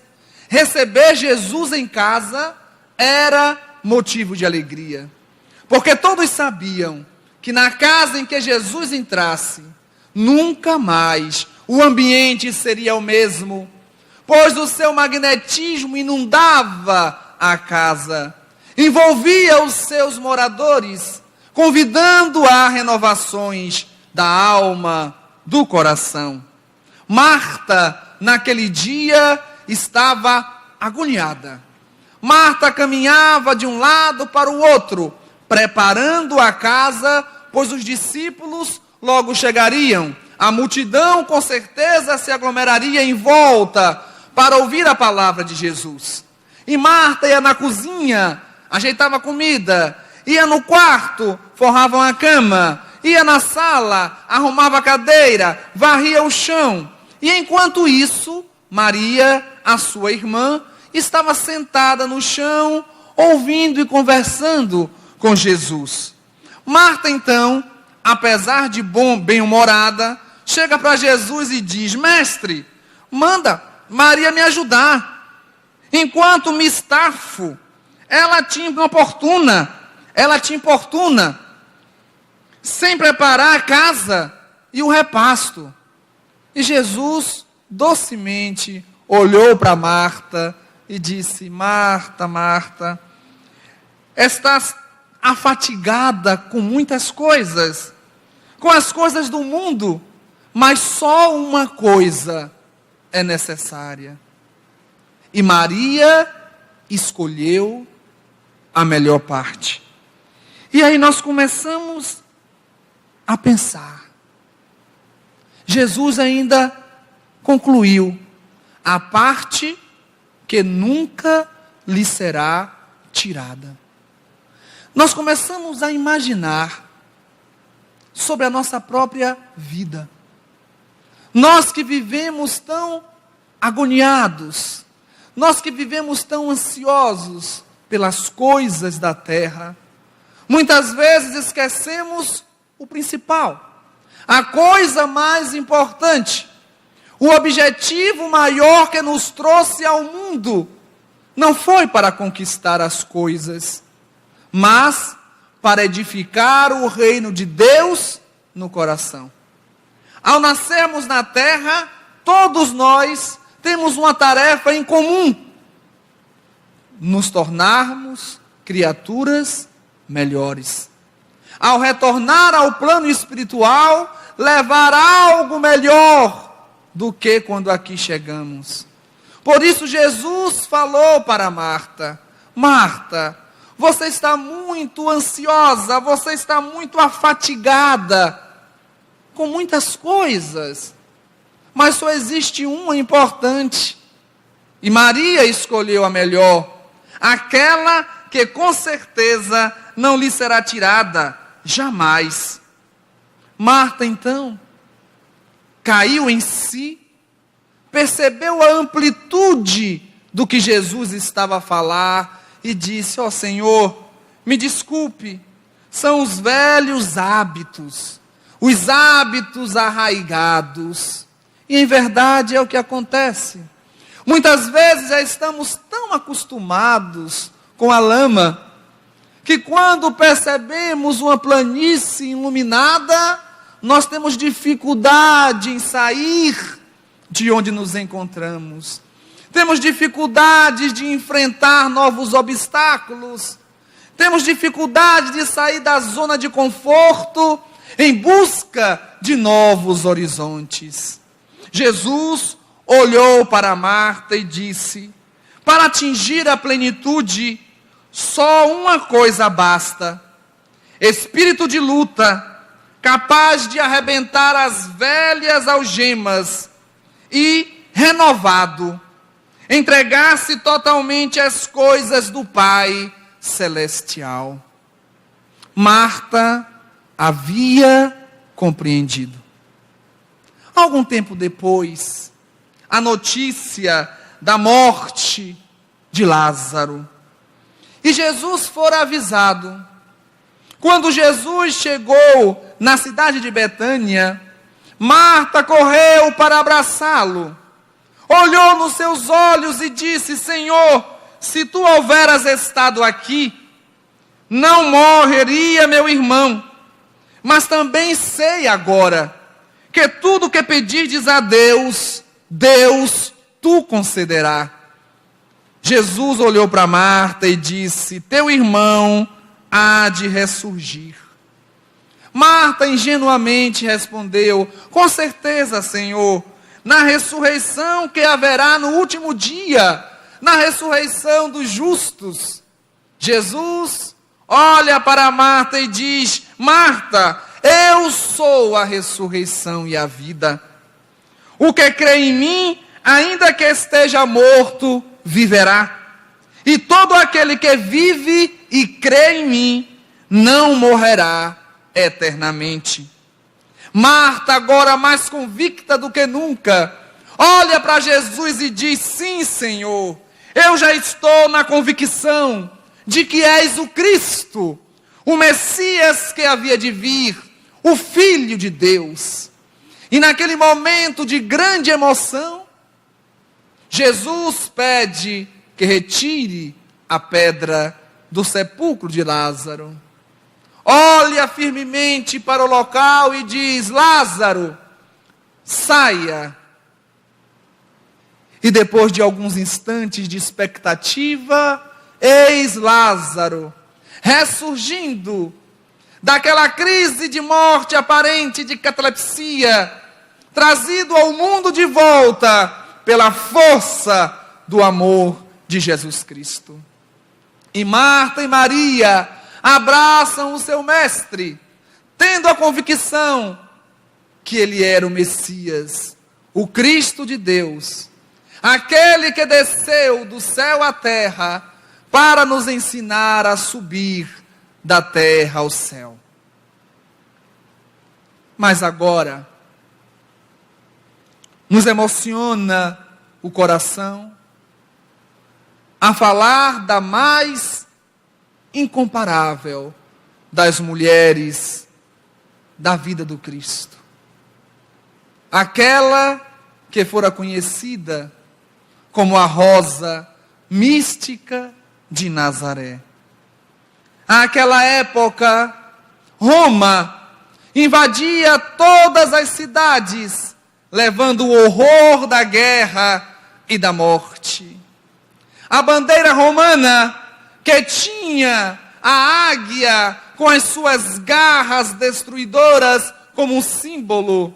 receber Jesus em casa era motivo de alegria. Porque todos sabiam que na casa em que Jesus entrasse, nunca mais o ambiente seria o mesmo, pois o seu magnetismo inundava a casa, envolvia os seus moradores, convidando a renovações da alma, do coração. Marta, naquele dia, estava agoniada. Marta caminhava de um lado para o outro, preparando a casa, pois os discípulos logo chegariam. A multidão, com certeza, se aglomeraria em volta para ouvir a palavra de Jesus. E Marta ia na cozinha, ajeitava a comida, ia no quarto, forrava uma cama, ia na sala, arrumava a cadeira, varria o chão. E enquanto isso, Maria, a sua irmã, estava sentada no chão, ouvindo e conversando com Jesus. Marta, então, apesar de bem-humorada, chega para Jesus e diz: mestre, manda Maria me ajudar. Enquanto me estafo, ela te importuna, sem preparar a casa e o repasto. E Jesus docemente olhou para Marta e disse: Marta, Marta, estás afatigada com muitas coisas, com as coisas do mundo, mas só uma coisa é necessária. E Maria escolheu a melhor parte. E aí nós começamos a pensar. Jesus ainda concluiu: a parte que nunca lhe será tirada. Nós começamos a imaginar sobre a nossa própria vida. Nós que vivemos tão agoniados, nós que vivemos tão ansiosos pelas coisas da terra, muitas vezes esquecemos o principal, a coisa mais importante, o objetivo maior que nos trouxe ao mundo. Não foi para conquistar as coisas, mas para edificar o reino de Deus no coração. Ao nascermos na terra, todos nós temos uma tarefa em comum: nos tornarmos criaturas melhores. Ao retornar ao plano espiritual, levar algo melhor do que quando aqui chegamos. Por isso Jesus falou para Marta: Marta, você está muito ansiosa, você está muito afatigada com muitas coisas, mas só existe uma importante. E Maria escolheu a melhor, aquela que com certeza não lhe será tirada, jamais. Marta então caiu em si, percebeu a amplitude do que Jesus estava a falar e disse: ó Senhor, me desculpe, são os velhos hábitos, os hábitos arraigados. E em verdade é o que acontece. Muitas vezes já estamos tão acostumados com a lama, que quando percebemos uma planície iluminada, nós temos dificuldade em sair de onde nos encontramos. Temos dificuldades de enfrentar novos obstáculos. Temos dificuldade de sair da zona de conforto em busca de novos horizontes. Jesus olhou para Marta e disse: para atingir a plenitude, só uma coisa basta: espírito de luta, capaz de arrebentar as velhas algemas e, renovado, entregar-se totalmente às coisas do Pai Celestial. Marta havia compreendido. Algum tempo depois, a notícia da morte de Lázaro. E Jesus fora avisado. Quando Jesus chegou na cidade de Betânia, Marta correu para abraçá-lo. Olhou nos seus olhos e disse: Senhor, se tu houveras estado aqui, não morreria meu irmão. Mas também sei agora que tudo que pedirdes a Deus, Deus tu concederá. Jesus olhou para Marta e disse: teu irmão há de ressurgir. Marta ingenuamente respondeu: com certeza, Senhor, na ressurreição que haverá no último dia, na ressurreição dos justos. Jesus olha para Marta e diz: Marta, eu sou a ressurreição e a vida. O que crê em mim, ainda que esteja morto, viverá. E todo aquele que vive e crê em mim, não morrerá eternamente. Marta, agora mais convicta do que nunca, olha para Jesus e diz: sim, Senhor, eu já estou na convicção de que és o Cristo, o Messias que havia de vir, o Filho de Deus. E naquele momento de grande emoção, Jesus pede que retire a pedra do sepulcro de Lázaro. Olha firmemente para o local e diz: Lázaro, saia. E depois de alguns instantes de expectativa, eis Lázaro ressurgindo daquela crise de morte aparente, de catalepsia, trazido ao mundo de volta pela força do amor de Jesus Cristo. E Marta e Maria abraçam o seu mestre, tendo a convicção que ele era o Messias, o Cristo de Deus, aquele que desceu do céu à terra para nos ensinar a subir da terra ao céu. Mas agora, nos emociona o coração a falar da mais incomparável das mulheres da vida do Cristo. Aquela que fora conhecida como a rosa mística de Nazaré. Naquela época, Roma invadia todas as cidades, levando o horror da guerra e da morte. A bandeira romana, que tinha a águia com as suas garras destruidoras como um símbolo,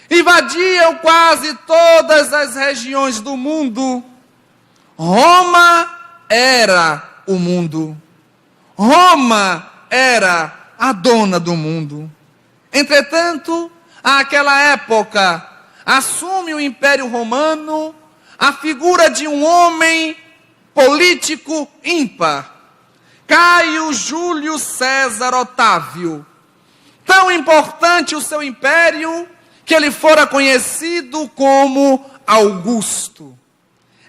invadiam quase todas as regiões do mundo. Roma era o mundo. Roma era a dona do mundo. Entretanto, àquela época, assume o Império Romano a figura de um homem político ímpar, Caio Júlio César Otávio. Tão importante o seu império que ele fora conhecido como Augusto.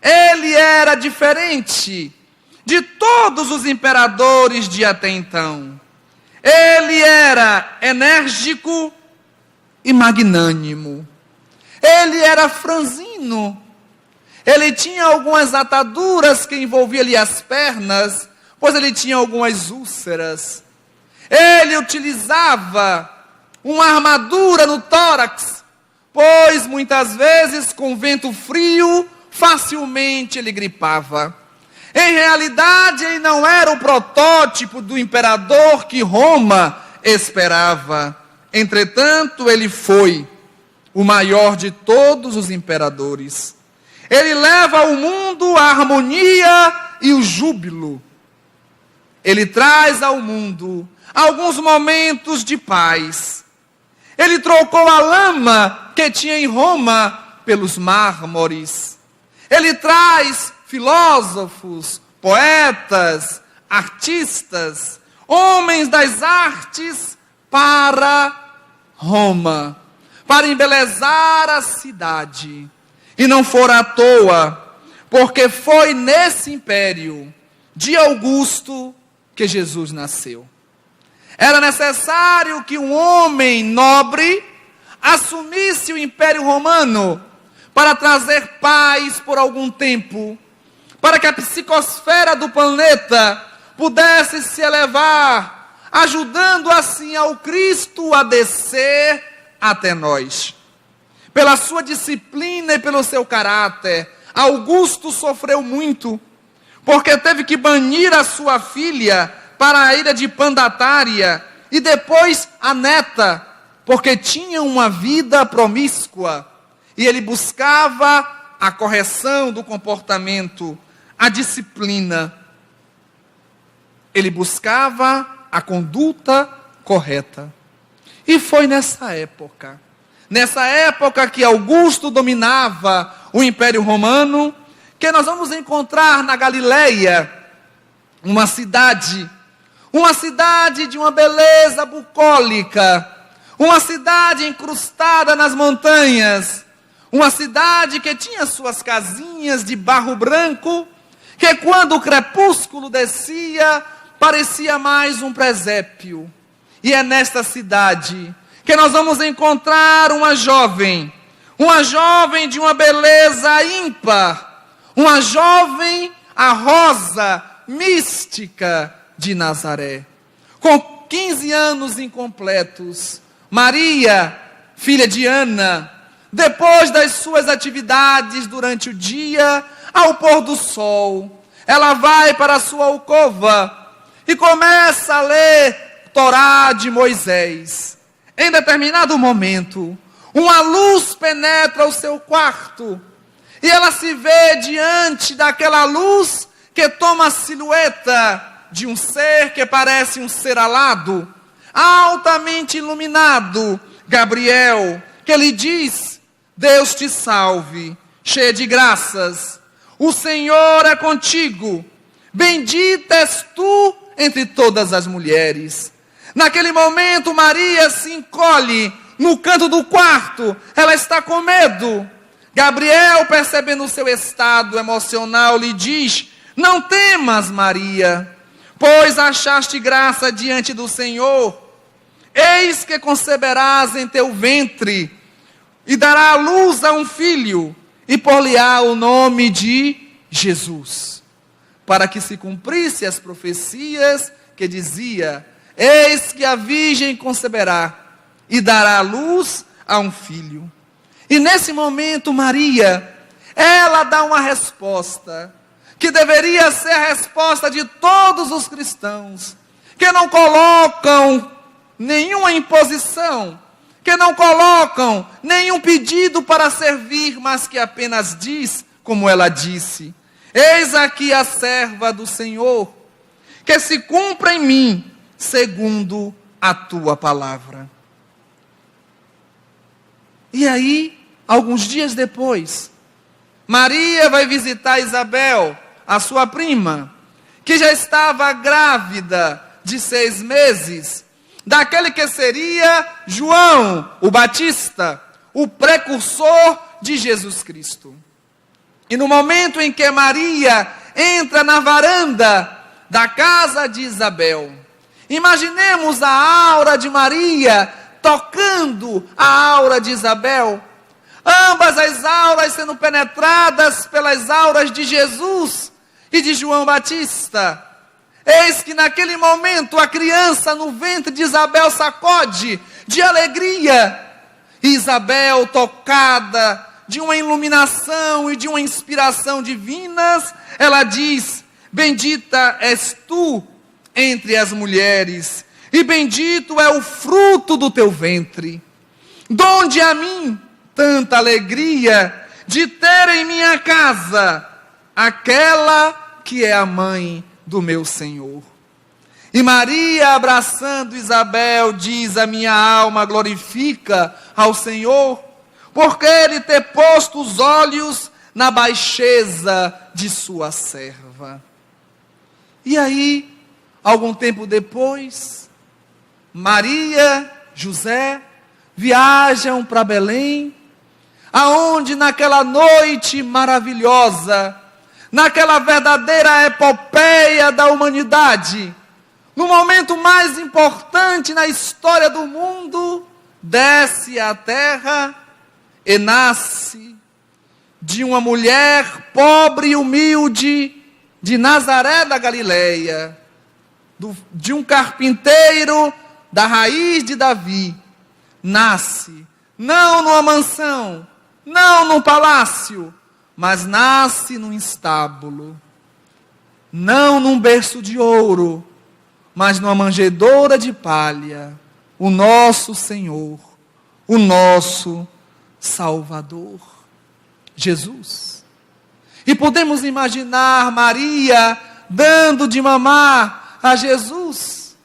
Ele era diferente de todos os imperadores de até então. Ele era enérgico e magnânimo. Ele era franzino. Ele tinha algumas ataduras que envolviam-lhe as pernas, pois ele tinha algumas úlceras. Ele utilizava uma armadura no tórax, pois muitas vezes com vento frio, facilmente ele gripava. Em realidade, ele não era o protótipo do imperador que Roma esperava. Entretanto, ele foi o maior de todos os imperadores. Ele leva ao mundo a harmonia e o júbilo. Ele traz ao mundo alguns momentos de paz. Ele trocou a lama que tinha em Roma pelos mármores. Ele traz filósofos, poetas, artistas, homens das artes para Roma, para embelezar a cidade. E não fora à toa, porque foi nesse império de Augusto que Jesus nasceu. Era necessário que um homem nobre assumisse o Império Romano para trazer paz por algum tempo, para que a psicosfera do planeta pudesse se elevar, ajudando assim ao Cristo a descer até nós. Pela sua disciplina e pelo seu caráter, Augusto sofreu muito, porque teve que banir a sua filha para a ilha de Pandatária, e depois a neta, porque tinha uma vida promíscua, e ele buscava a correção do comportamento, a disciplina. Ele buscava a conduta correta. E foi nessa época que Augusto dominava o Império Romano, que nós vamos encontrar na Galileia uma cidade de uma beleza bucólica, uma cidade incrustada nas montanhas, uma cidade que tinha suas casinhas de barro branco, que quando o crepúsculo descia, parecia mais um presépio. E é nesta cidade que nós vamos encontrar uma jovem de uma beleza ímpar, uma jovem, a rosa mística de Nazaré. Com 15 anos incompletos, Maria, filha de Ana, depois das suas atividades durante o dia, ao pôr do sol, ela vai para a sua alcova e começa a ler Torá de Moisés. Em determinado momento, uma luz penetra o seu quarto, e ela se vê diante daquela luz que toma a silhueta de um ser que parece um ser alado, altamente iluminado, Gabriel, que lhe diz: Deus te salve, cheia de graças, o Senhor é contigo, bendita és tu entre todas as mulheres. Naquele momento, Maria se encolhe no canto do quarto, ela está com medo. Gabriel, percebendo o seu estado emocional, lhe diz: não temas, Maria, pois achaste graça diante do Senhor. Eis que conceberás em teu ventre, e dará à luz a um filho, e por-lhe-á o nome de Jesus, para que se cumprisse as profecias que dizia: eis que a virgem conceberá, e dará à luz a um filho. E nesse momento, Maria, ela dá uma resposta, que deveria ser a resposta de todos os cristãos, que não colocam nenhuma imposição, que não colocam nenhum pedido para servir, mas que apenas diz, como ela disse: eis aqui a serva do Senhor, que se cumpra em mim, segundo a tua palavra. E aí, alguns dias depois, Maria vai visitar Isabel, a sua prima, que já estava grávida de 6 meses, daquele que seria João, o Batista, o precursor de Jesus Cristo. E no momento em que Maria entra na varanda da casa de Isabel, imaginemos a aura de Maria tocando a aura de Isabel, ambas as auras sendo penetradas pelas auras de Jesus e de João Batista. Eis que naquele momento a criança no ventre de Isabel sacode de alegria. E Isabel, tocada de uma iluminação e de uma inspiração divinas, ela diz: bendita és tu entre as mulheres, e bendito é o fruto do teu ventre. Donde a mim tanta alegria de ter em minha casa aquela que é a mãe do meu Senhor. E Maria, abraçando Isabel, diz: a minha alma glorifica ao Senhor, porque Ele ter posto os olhos na baixeza de sua serva. E aí, algum tempo depois, Maria, José, viajam para Belém, aonde naquela noite maravilhosa, naquela verdadeira epopeia da humanidade, no momento mais importante na história do mundo, desce à terra e nasce de uma mulher pobre e humilde de Nazaré da Galileia, de um carpinteiro da raiz de Davi. Nasce, não numa mansão, não num palácio, mas nasce num estábulo, não num berço de ouro, mas numa manjedoura de palha, o nosso Senhor, o nosso Salvador, Jesus. E podemos imaginar Maria dando de mamar a Jesus,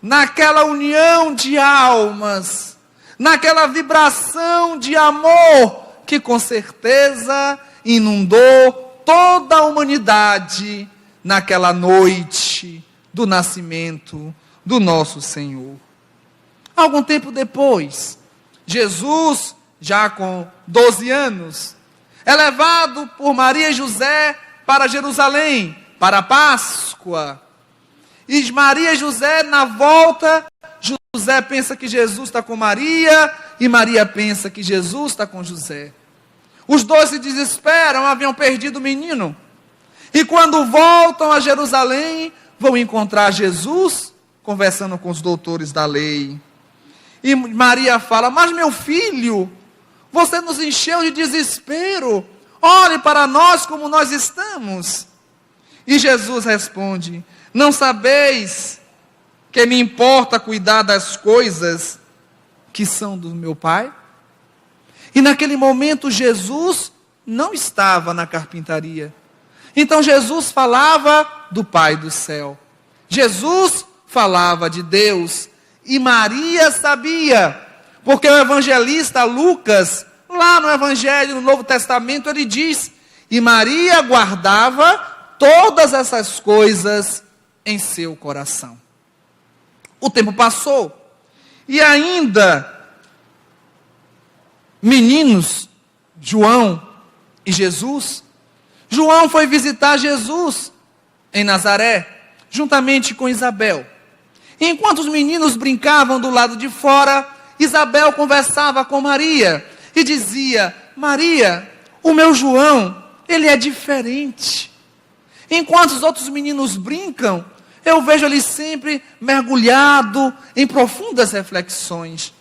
naquela união de almas, naquela vibração de amor, que com certeza inundou toda a humanidade naquela noite do nascimento do nosso Senhor. Algum tempo depois, Jesus, já com 12 anos, é levado por Maria e José para Jerusalém, para a Páscoa. E Maria e José, na volta, José pensa que Jesus está com Maria, e Maria pensa que Jesus está com José. Os dois se desesperam, haviam perdido o menino. E quando voltam a Jerusalém, vão encontrar Jesus, conversando com os doutores da lei. E Maria fala: mas meu filho, você nos encheu de desespero, olhe para nós como nós estamos. E Jesus responde: Não sabeis que me importa cuidar das coisas que são do meu Pai? E naquele momento Jesus não estava na carpintaria. Então Jesus falava do Pai do céu. Jesus falava de Deus. E Maria sabia, porque o evangelista Lucas, lá no Evangelho, no Novo Testamento, ele diz: e Maria guardava todas essas coisas em seu coração. O tempo passou, e ainda meninos, João e Jesus. João foi visitar Jesus em Nazaré, juntamente com Isabel. Enquanto os meninos brincavam do lado de fora, Isabel conversava com Maria e dizia: Maria, o meu João, ele é diferente. Enquanto os outros meninos brincam, eu vejo ele sempre mergulhado em profundas reflexões.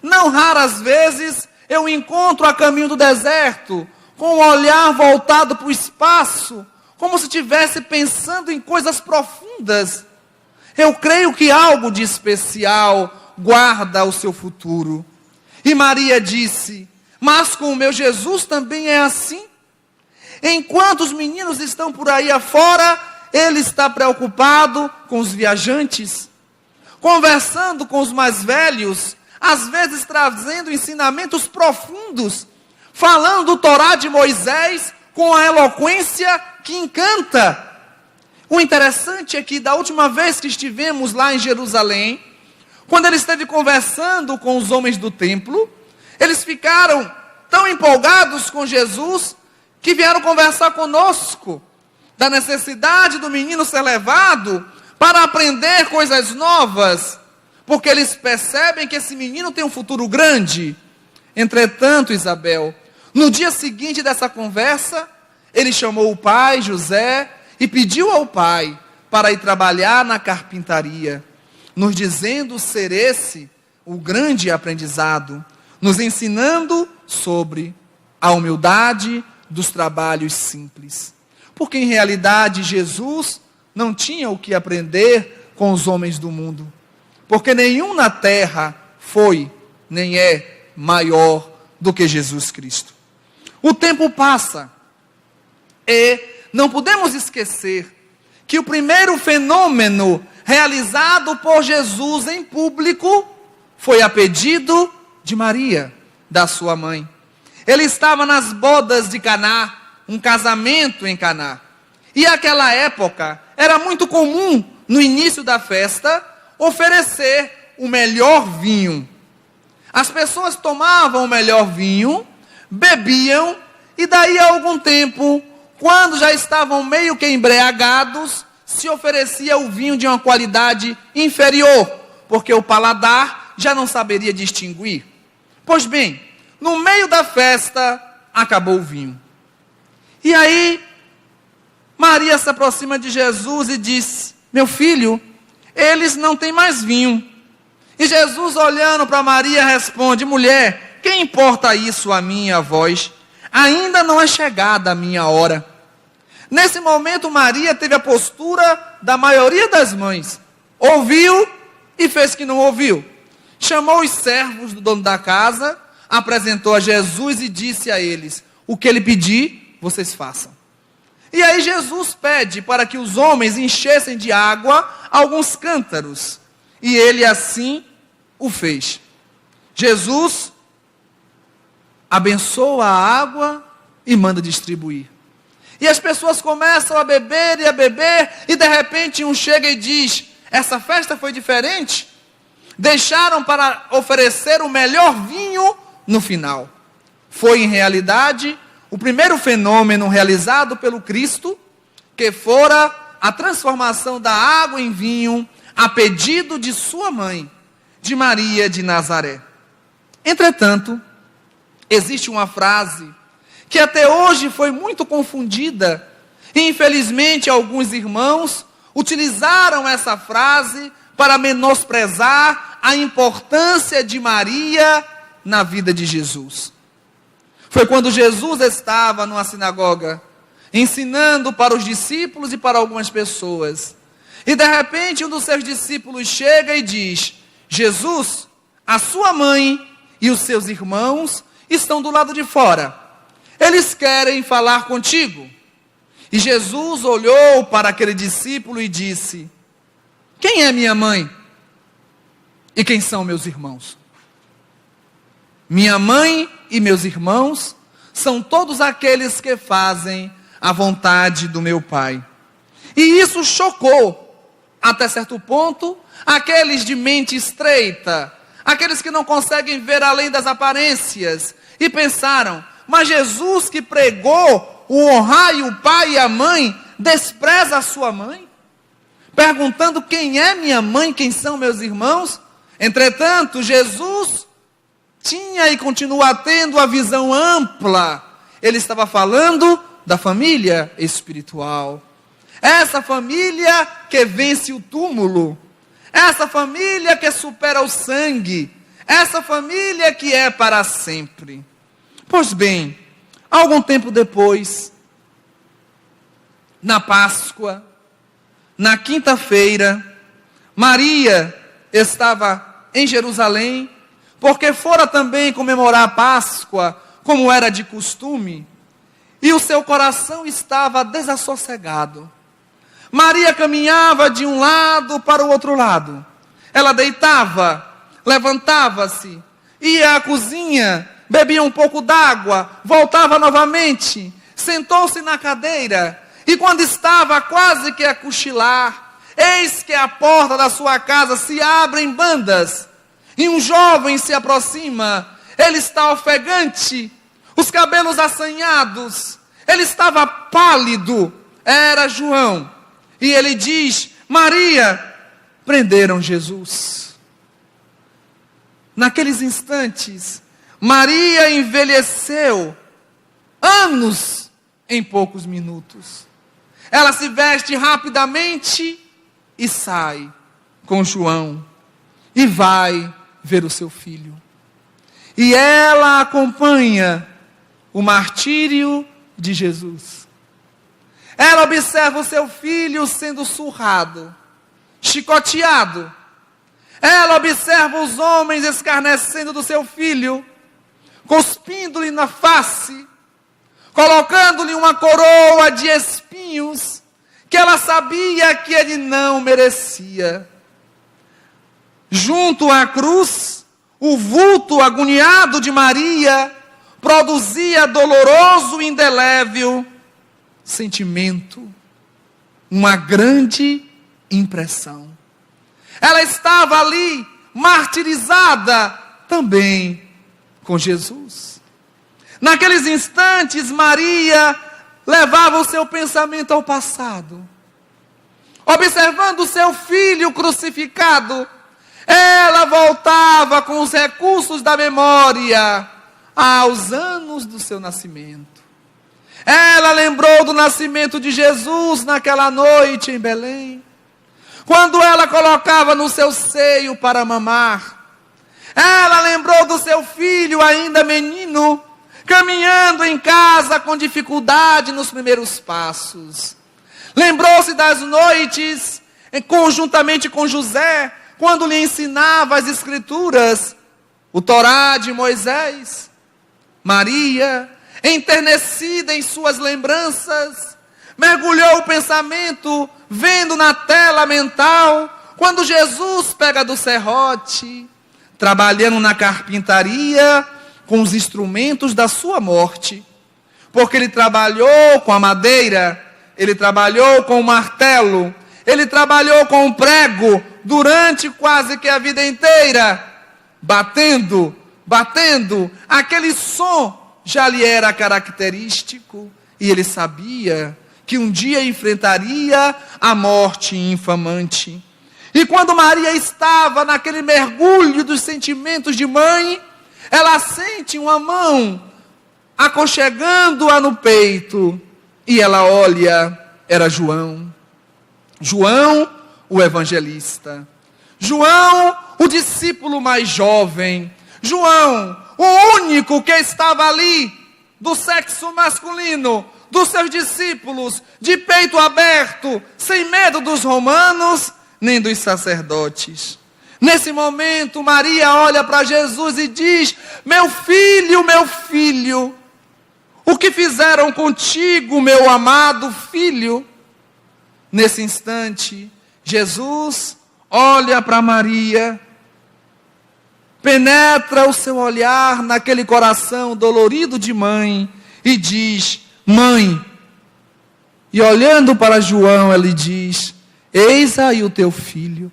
Não raras vezes eu o encontro a caminho do deserto, com o olhar voltado para o espaço, como se estivesse pensando em coisas profundas. Eu creio que algo de especial guarda o seu futuro. E Maria disse: mas com o meu Jesus também é assim. Enquanto os meninos estão por aí afora, ele está preocupado com os viajantes, conversando com os mais velhos, às vezes trazendo ensinamentos profundos, falando do Torá de Moisés com a eloquência que encanta. O interessante é que da última vez que estivemos lá em Jerusalém, quando ele esteve conversando com os homens do templo, eles ficaram tão empolgados com Jesus, que vieram conversar conosco da necessidade do menino ser levado para aprender coisas novas, porque eles percebem que esse menino tem um futuro grande. Entretanto, Isabel, no dia seguinte dessa conversa, ele chamou o pai, José, e pediu ao pai para ir trabalhar na carpintaria, nos dizendo ser esse o grande aprendizado, nos ensinando sobre a humildade dos trabalhos simples. Porque em realidade Jesus não tinha o que aprender com os homens do mundo. Porque nenhum na terra foi, nem é maior do que Jesus Cristo. O tempo passa e não podemos esquecer que o primeiro fenômeno realizado por Jesus em público foi a pedido de Maria, da sua mãe. Ele estava nas bodas de Caná, um casamento em Caná. E naquela época era muito comum, no início da festa, oferecer o melhor vinho. As pessoas tomavam o melhor vinho, bebiam, e daí a algum tempo, quando já estavam meio que embriagados, se oferecia o vinho de uma qualidade inferior, porque o paladar já não saberia distinguir. Pois bem, no meio da festa, acabou o vinho. E aí, Maria se aproxima de Jesus e diz: meu filho, eles não têm mais vinho. E Jesus, olhando para Maria, responde: mulher, que importa isso a mim e a vós? Ainda não é chegada a minha hora. Nesse momento, Maria teve a postura da maioria das mães. Ouviu e fez que não ouviu. Chamou os servos do dono da casa, apresentou a Jesus e disse a eles: o que ele pedir, vocês façam. E aí Jesus pede para que os homens enchessem de água alguns cântaros. E ele assim o fez. Jesus abençoa a água e manda distribuir. E as pessoas começam a beber, e de repente um chega e diz: essa festa foi diferente. Deixaram para oferecer o melhor vinho no final. Foi em realidade o primeiro fenômeno realizado pelo Cristo, que fora a transformação da água em vinho, a pedido de sua mãe, de Maria de Nazaré. Entretanto, existe uma frase que até hoje foi muito confundida, e infelizmente alguns irmãos utilizaram essa frase para menosprezar a importância de Maria na vida de Jesus. Foi quando Jesus estava numa sinagoga, ensinando para os discípulos e para algumas pessoas. E de repente um dos seus discípulos chega e diz: Jesus, a sua mãe e os seus irmãos estão do lado de fora. Eles querem falar contigo. E Jesus olhou para aquele discípulo e disse: quem é minha mãe? E quem são meus irmãos? Minha mãe e meus irmãos são todos aqueles que fazem a vontade do meu Pai. E isso chocou, até certo ponto, aqueles de mente estreita, aqueles que não conseguem ver além das aparências, e pensaram: mas Jesus que pregou o honrar o pai e a mãe, despreza a sua mãe? Perguntando: quem é minha mãe, quem são meus irmãos? Entretanto, Jesus tinha e continua tendo a visão ampla. Ele estava falando da família espiritual. Essa família que vence o túmulo. Essa família que supera o sangue. Essa família que é para sempre. Pois bem, algum tempo depois, na Páscoa, na quinta-feira, Maria estava em Jerusalém, porque fora também comemorar a Páscoa, como era de costume, e o seu coração estava desassossegado. Maria caminhava de um lado para o outro lado. Ela deitava, levantava-se, ia à cozinha, bebia um pouco d'água, voltava novamente, sentou-se na cadeira, e quando estava quase que a cochilar, eis que a porta da sua casa se abre em bandas, e um jovem se aproxima. Ele está ofegante, os cabelos assanhados, ele estava pálido, era João, e ele diz: Maria, prenderam Jesus. Naqueles instantes, Maria envelheceu anos em poucos minutos. Ela se veste rapidamente e sai com João e vai ver o seu filho. E ela acompanha o martírio de Jesus. Ela observa o seu filho sendo surrado, chicoteado. Ela observa os homens escarnecendo do seu filho, cuspindo-lhe na face, colocando-lhe uma coroa de espinhos, que ela sabia que ele não merecia. Junto à cruz, o vulto agoniado de Maria produzia doloroso e indelével sentimento, uma grande impressão. Ela estava ali, martirizada também com Jesus. Naqueles instantes, Maria levava o seu pensamento ao passado. Observando o seu filho crucificado, ela voltava com os recursos da memória aos anos do seu nascimento. Ela lembrou do nascimento de Jesus naquela noite em Belém, quando ela colocava no seu seio para mamar. Ela lembrou do seu filho ainda menino, caminhando em casa com dificuldade nos primeiros passos. Lembrou-se das noites, conjuntamente com José, quando lhe ensinava as escrituras, o Torá de Moisés. Maria, enternecida em suas lembranças, mergulhou o pensamento, vendo na tela mental, quando Jesus pega do serrote, trabalhando na carpintaria, com os instrumentos da sua morte, porque ele trabalhou com a madeira, ele trabalhou com o martelo, ele trabalhou com o prego, durante quase que a vida inteira, batendo, aquele som já lhe era característico, e ele sabia que um dia enfrentaria a morte infamante. E quando Maria estava naquele mergulho dos sentimentos de mãe, ela sente uma mão aconchegando-a no peito, e ela olha, era João. João, o evangelista. João, o discípulo mais jovem. João, o único que estava ali, do sexo masculino, dos seus discípulos, de peito aberto, sem medo dos romanos, nem dos sacerdotes. Nesse momento, Maria olha para Jesus e diz: meu filho, o que fizeram contigo, meu amado filho? Nesse instante, Jesus olha para Maria, penetra o seu olhar naquele coração dolorido de mãe e diz: mãe. E olhando para João, ele diz: eis aí o teu filho.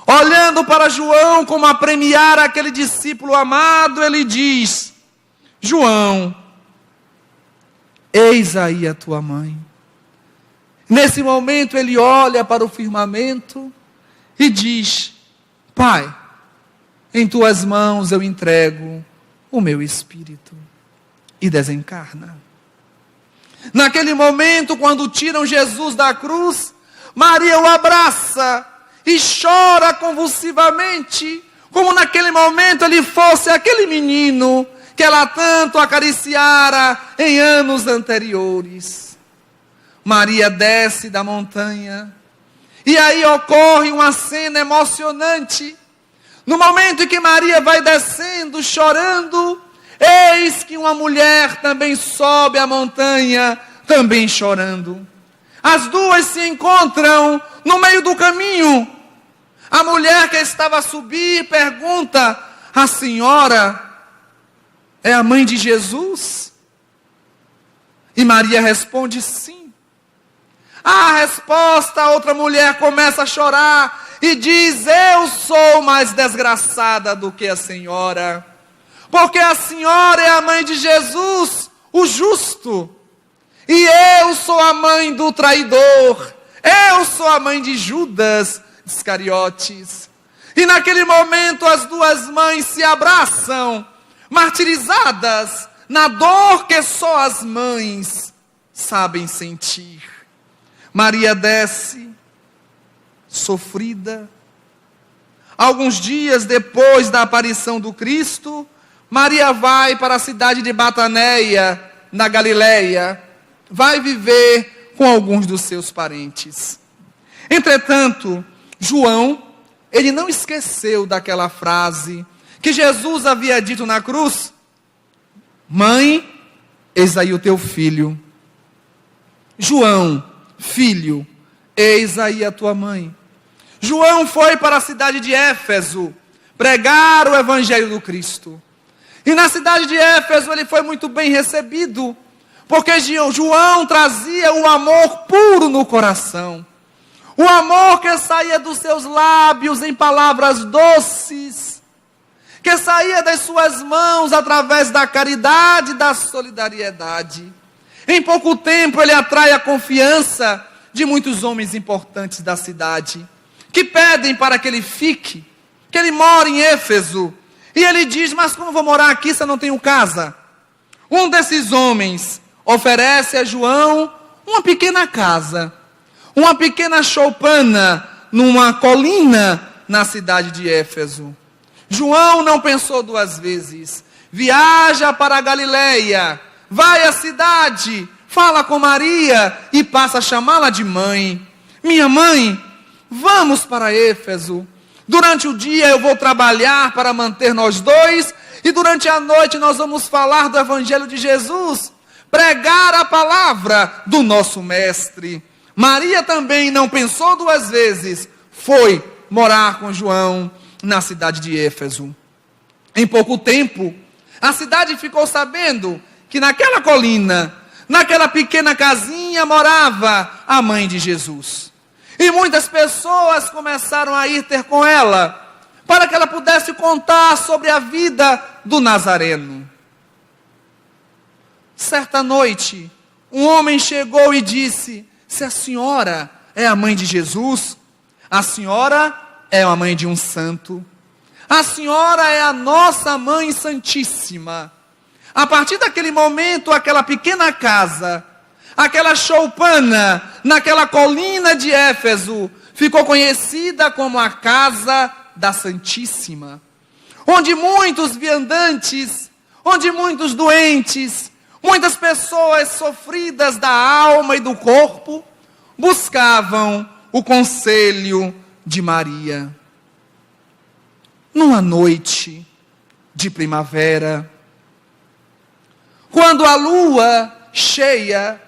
Olhando para João como a premiar aquele discípulo amado, ele diz: João, eis aí a tua mãe. Nesse momento ele olha para o firmamento e diz: Pai, em tuas mãos eu entrego o meu espírito. E desencarna. Naquele momento, quando tiram Jesus da cruz, Maria o abraça e chora convulsivamente, como naquele momento ele fosse aquele menino que ela tanto acariciara em anos anteriores. Maria desce da montanha, e aí ocorre uma cena emocionante. No momento em que Maria vai descendo, chorando, eis que uma mulher também sobe a montanha, também chorando. As duas se encontram no meio do caminho. A mulher que estava a subir pergunta: a senhora é a mãe de Jesus? E Maria responde: sim. A resposta, a outra mulher começa a chorar e diz: eu sou mais desgraçada do que a senhora, porque a senhora é a mãe de Jesus, o justo, e eu sou a mãe do traidor, eu sou a mãe de Judas Iscariotes. E naquele momento as duas mães se abraçam, martirizadas na dor que só as mães sabem sentir. Maria desce, sofrida. Alguns dias depois da aparição do Cristo, Maria vai para a cidade de Bataneia, na Galileia, vai viver com alguns dos seus parentes. Entretanto, João, ele não esqueceu daquela frase que Jesus havia dito na cruz: mãe, eis aí o teu filho. João, filho, eis aí a tua mãe. João foi para a cidade de Éfeso pregar o evangelho do Cristo. E na cidade de Éfeso ele foi muito bem recebido, porque João trazia o amor puro no coração. O amor que saía dos seus lábios em palavras doces, que saía das suas mãos através da caridade e da solidariedade. Em pouco tempo ele atrai a confiança de muitos homens importantes da cidade, que pedem para que ele fique, que ele more em Éfeso. E ele diz: mas como vou morar aqui se eu não tenho casa? Um desses homens oferece a João uma pequena casa, uma pequena choupana numa colina na cidade de Éfeso. João não pensou duas vezes, viaja para a Galileia, vai à cidade, fala com Maria e passa a chamá-la de mãe. Minha mãe, vamos para Éfeso. Durante o dia eu vou trabalhar para manter nós dois, e durante a noite nós vamos falar do Evangelho de Jesus, pregar a palavra do nosso Mestre. Maria também não pensou duas vezes, foi morar com João na cidade de Éfeso. Em pouco tempo, a cidade ficou sabendo que naquela colina, naquela pequena casinha, morava a mãe de Jesus. E muitas pessoas começaram a ir ter com ela, para que ela pudesse contar sobre a vida do Nazareno. Certa noite, um homem chegou e disse: se a senhora é a mãe de Jesus, a senhora é a mãe de um santo. A senhora é a nossa mãe santíssima. A partir daquele momento, aquela pequena casa, aquela choupana, naquela colina de Éfeso, ficou conhecida como a casa da Santíssima, onde muitos viandantes, onde muitos doentes, muitas pessoas sofridas da alma e do corpo, buscavam o conselho de Maria. Numa noite de primavera, quando a lua cheia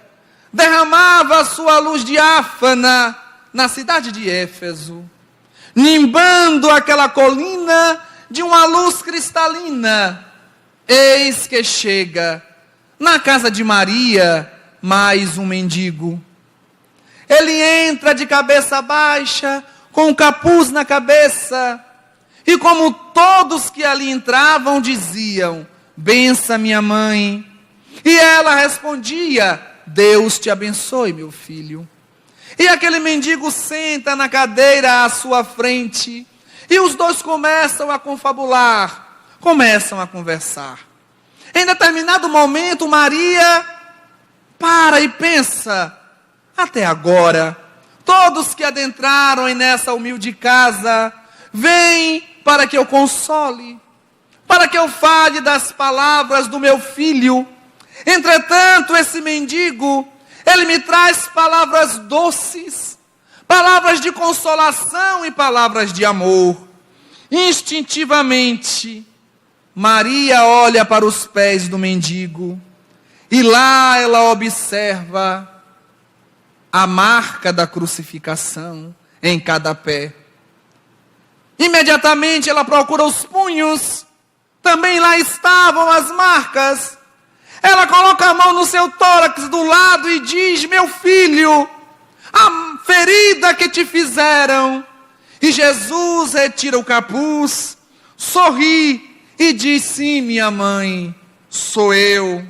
derramava sua luz diáfana na cidade de Éfeso, nimbando aquela colina de uma luz cristalina, eis que chega na casa de Maria mais um mendigo. Ele entra de cabeça baixa, com um capuz na cabeça, e como todos que ali entravam diziam: bença minha mãe. E ela respondia: Deus te abençoe, meu filho. E aquele mendigo senta na cadeira à sua frente, e os dois começam a confabular, começam a conversar. Em determinado momento, Maria para e pensa: até agora, todos que adentraram nessa humilde casa, vêm para que eu console, para que eu fale das palavras do meu filho. Entretanto, esse mendigo, ele me traz palavras doces, palavras de consolação e palavras de amor. Instintivamente, Maria olha para os pés do mendigo, e lá ela observa a marca da crucificação em cada pé. Imediatamente ela procura os punhos, também lá estavam as marcas. Ela coloca a mão no seu tórax do lado e diz: meu filho, a ferida que te fizeram. E Jesus retira o capuz, sorri e diz: sim, minha mãe, sou eu.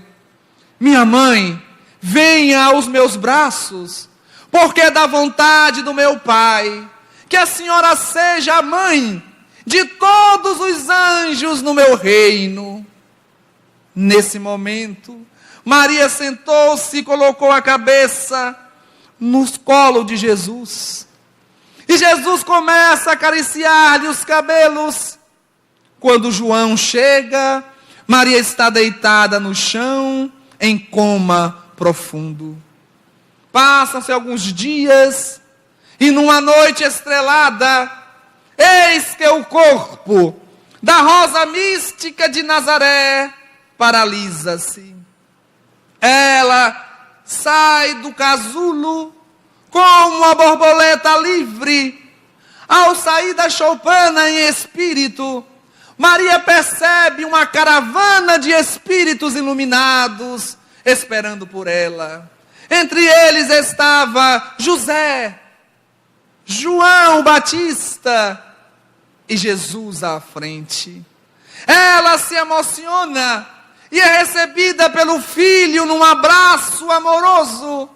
Minha mãe, venha aos meus braços, porque é da vontade do meu Pai que a senhora seja a mãe de todos os anjos no meu reino. Nesse momento, Maria sentou-se e colocou a cabeça no colo de Jesus. E Jesus começa a acariciar-lhe os cabelos. Quando João chega, Maria está deitada no chão, em coma profundo. Passam-se alguns dias, e numa noite estrelada, eis que o corpo da rosa mística de Nazaré paralisa-se. Ela sai do casulo como uma borboleta livre. Ao sair da choupana em espírito, Maria percebe uma caravana de espíritos iluminados esperando por ela. Entre eles estava José, João Batista e Jesus à frente. Ela se emociona e é recebida pelo filho num abraço amoroso.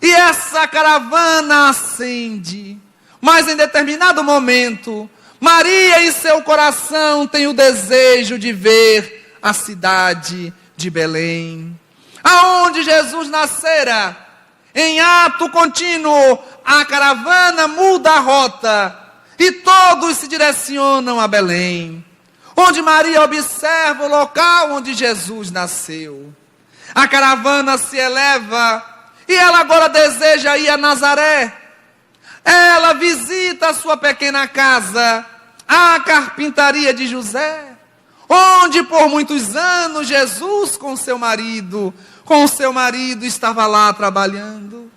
E essa caravana ascende. Mas em determinado momento, Maria em seu coração tem o desejo de ver a cidade de Belém, aonde Jesus nascera. Em ato contínuo, a caravana muda a rota e todos se direcionam a Belém, onde Maria observa o local onde Jesus nasceu. A caravana se eleva e ela agora deseja ir a Nazaré. Ela visita a sua pequena casa, a carpintaria de José, onde por muitos anos Jesus com seu marido estava lá trabalhando.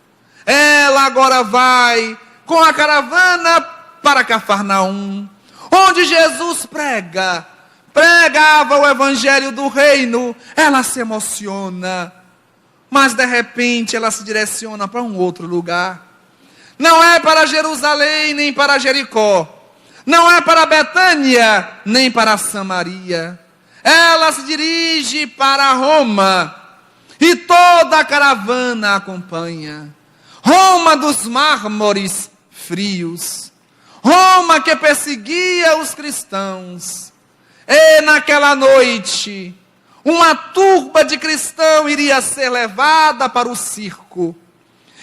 Ela agora vai com a caravana para Cafarnaum, onde Jesus pregava o evangelho do reino. Ela se emociona, mas de repente ela se direciona para um outro lugar. Não é para Jerusalém, nem para Jericó. Não é para Betânia, nem para Samaria. Ela se dirige para Roma. E toda a caravana acompanha. Roma dos mármores frios. Roma que perseguia os cristãos. E naquela noite, uma turba de cristãos iria ser levada para o circo.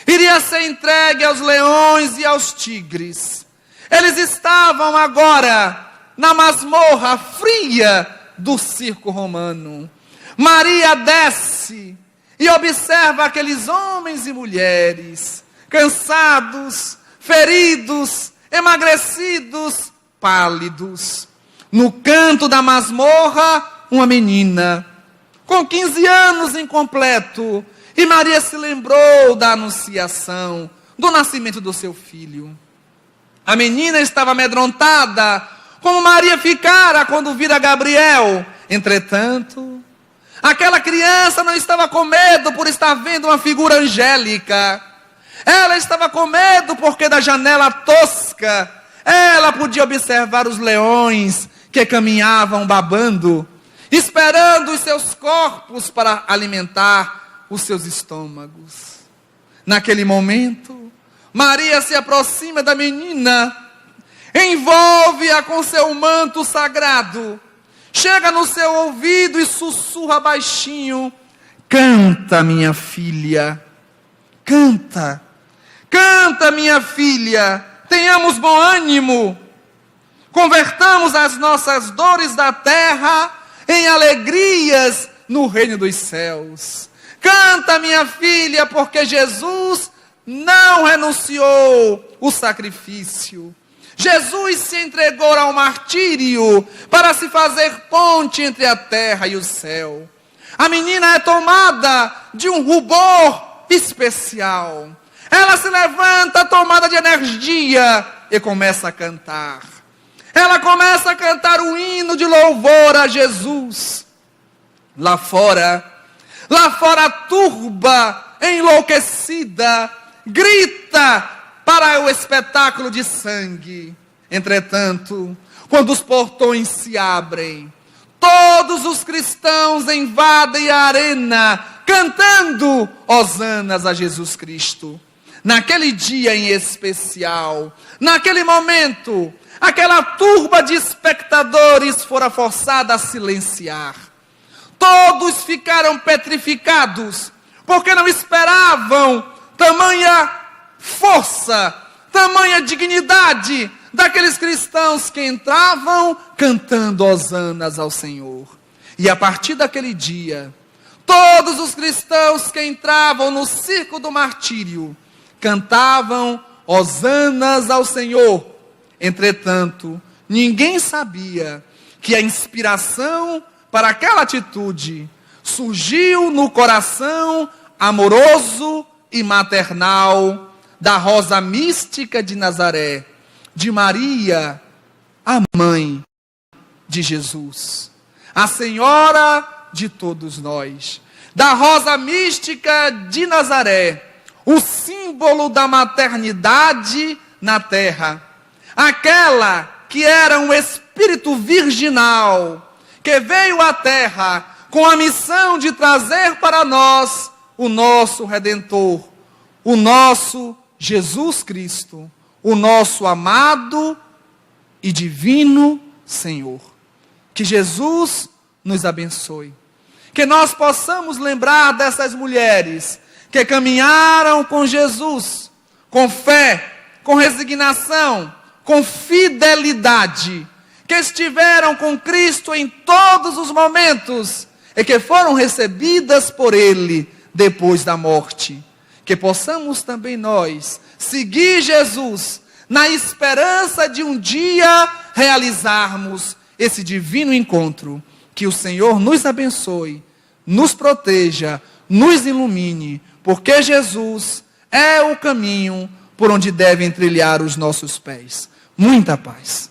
Iria ser entregue aos leões e aos tigres. Eles estavam agora na masmorra fria do circo romano. Maria desce e observa aqueles homens e mulheres, cansados, feridos, emagrecidos, pálidos. No canto da masmorra, uma menina, com 15 anos incompleto, e Maria se lembrou da anunciação, do nascimento do seu filho. A menina estava amedrontada, como Maria ficara quando vira Gabriel. Entretanto, aquela criança não estava com medo por estar vendo uma figura angélica. Ela estava com medo porque da janela tosca ela podia observar os leões que caminhavam babando, esperando os seus corpos para alimentar os seus estômagos. Naquele momento, Maria se aproxima da menina, envolve-a com seu manto sagrado, chega no seu ouvido e sussurra baixinho: canta, minha filha, canta, canta, minha filha, tenhamos bom ânimo, convertamos as nossas dores da terra em alegrias no reino dos céus. Canta, minha filha, porque Jesus não renunciou o sacrifício. Jesus se entregou ao martírio para se fazer ponte entre a terra e o céu. A menina é tomada de um rubor especial. Ela se levanta tomada de energia e começa a cantar. Ela começa a cantar o hino de louvor a Jesus. Lá fora a turba enlouquecida grita para o espetáculo de sangue. Entretanto, quando os portões se abrem, todos os cristãos invadem a arena, cantando hosanas a Jesus Cristo. Naquele dia em especial, naquele momento, aquela turba de espectadores fora forçada a silenciar. Todos ficaram petrificados, porque não esperavam tamanha força, tamanha dignidade daqueles cristãos que entravam cantando hosanas ao Senhor. E a partir daquele dia, todos os cristãos que entravam no circo do martírio cantavam hosanas ao Senhor. Entretanto, ninguém sabia que a inspiração para aquela atitude surgiu no coração amoroso e maternal da Rosa Mística de Nazaré, de Maria, a mãe de Jesus, a Senhora de todos nós, da Rosa Mística de Nazaré, o símbolo da maternidade na terra, aquela que era um espírito virginal, que veio à terra com a missão de trazer para nós o nosso Redentor, o nosso Jesus Cristo, o nosso amado e divino Senhor. Que Jesus nos abençoe. Que nós possamos lembrar dessas mulheres que caminharam com Jesus, com fé, com resignação, com fidelidade, que estiveram com Cristo em todos os momentos e que foram recebidas por Ele depois da morte. Que possamos também nós seguir Jesus na esperança de um dia realizarmos esse divino encontro. Que o Senhor nos abençoe, nos proteja, nos ilumine, porque Jesus é o caminho por onde devem trilhar os nossos pés. Muita paz.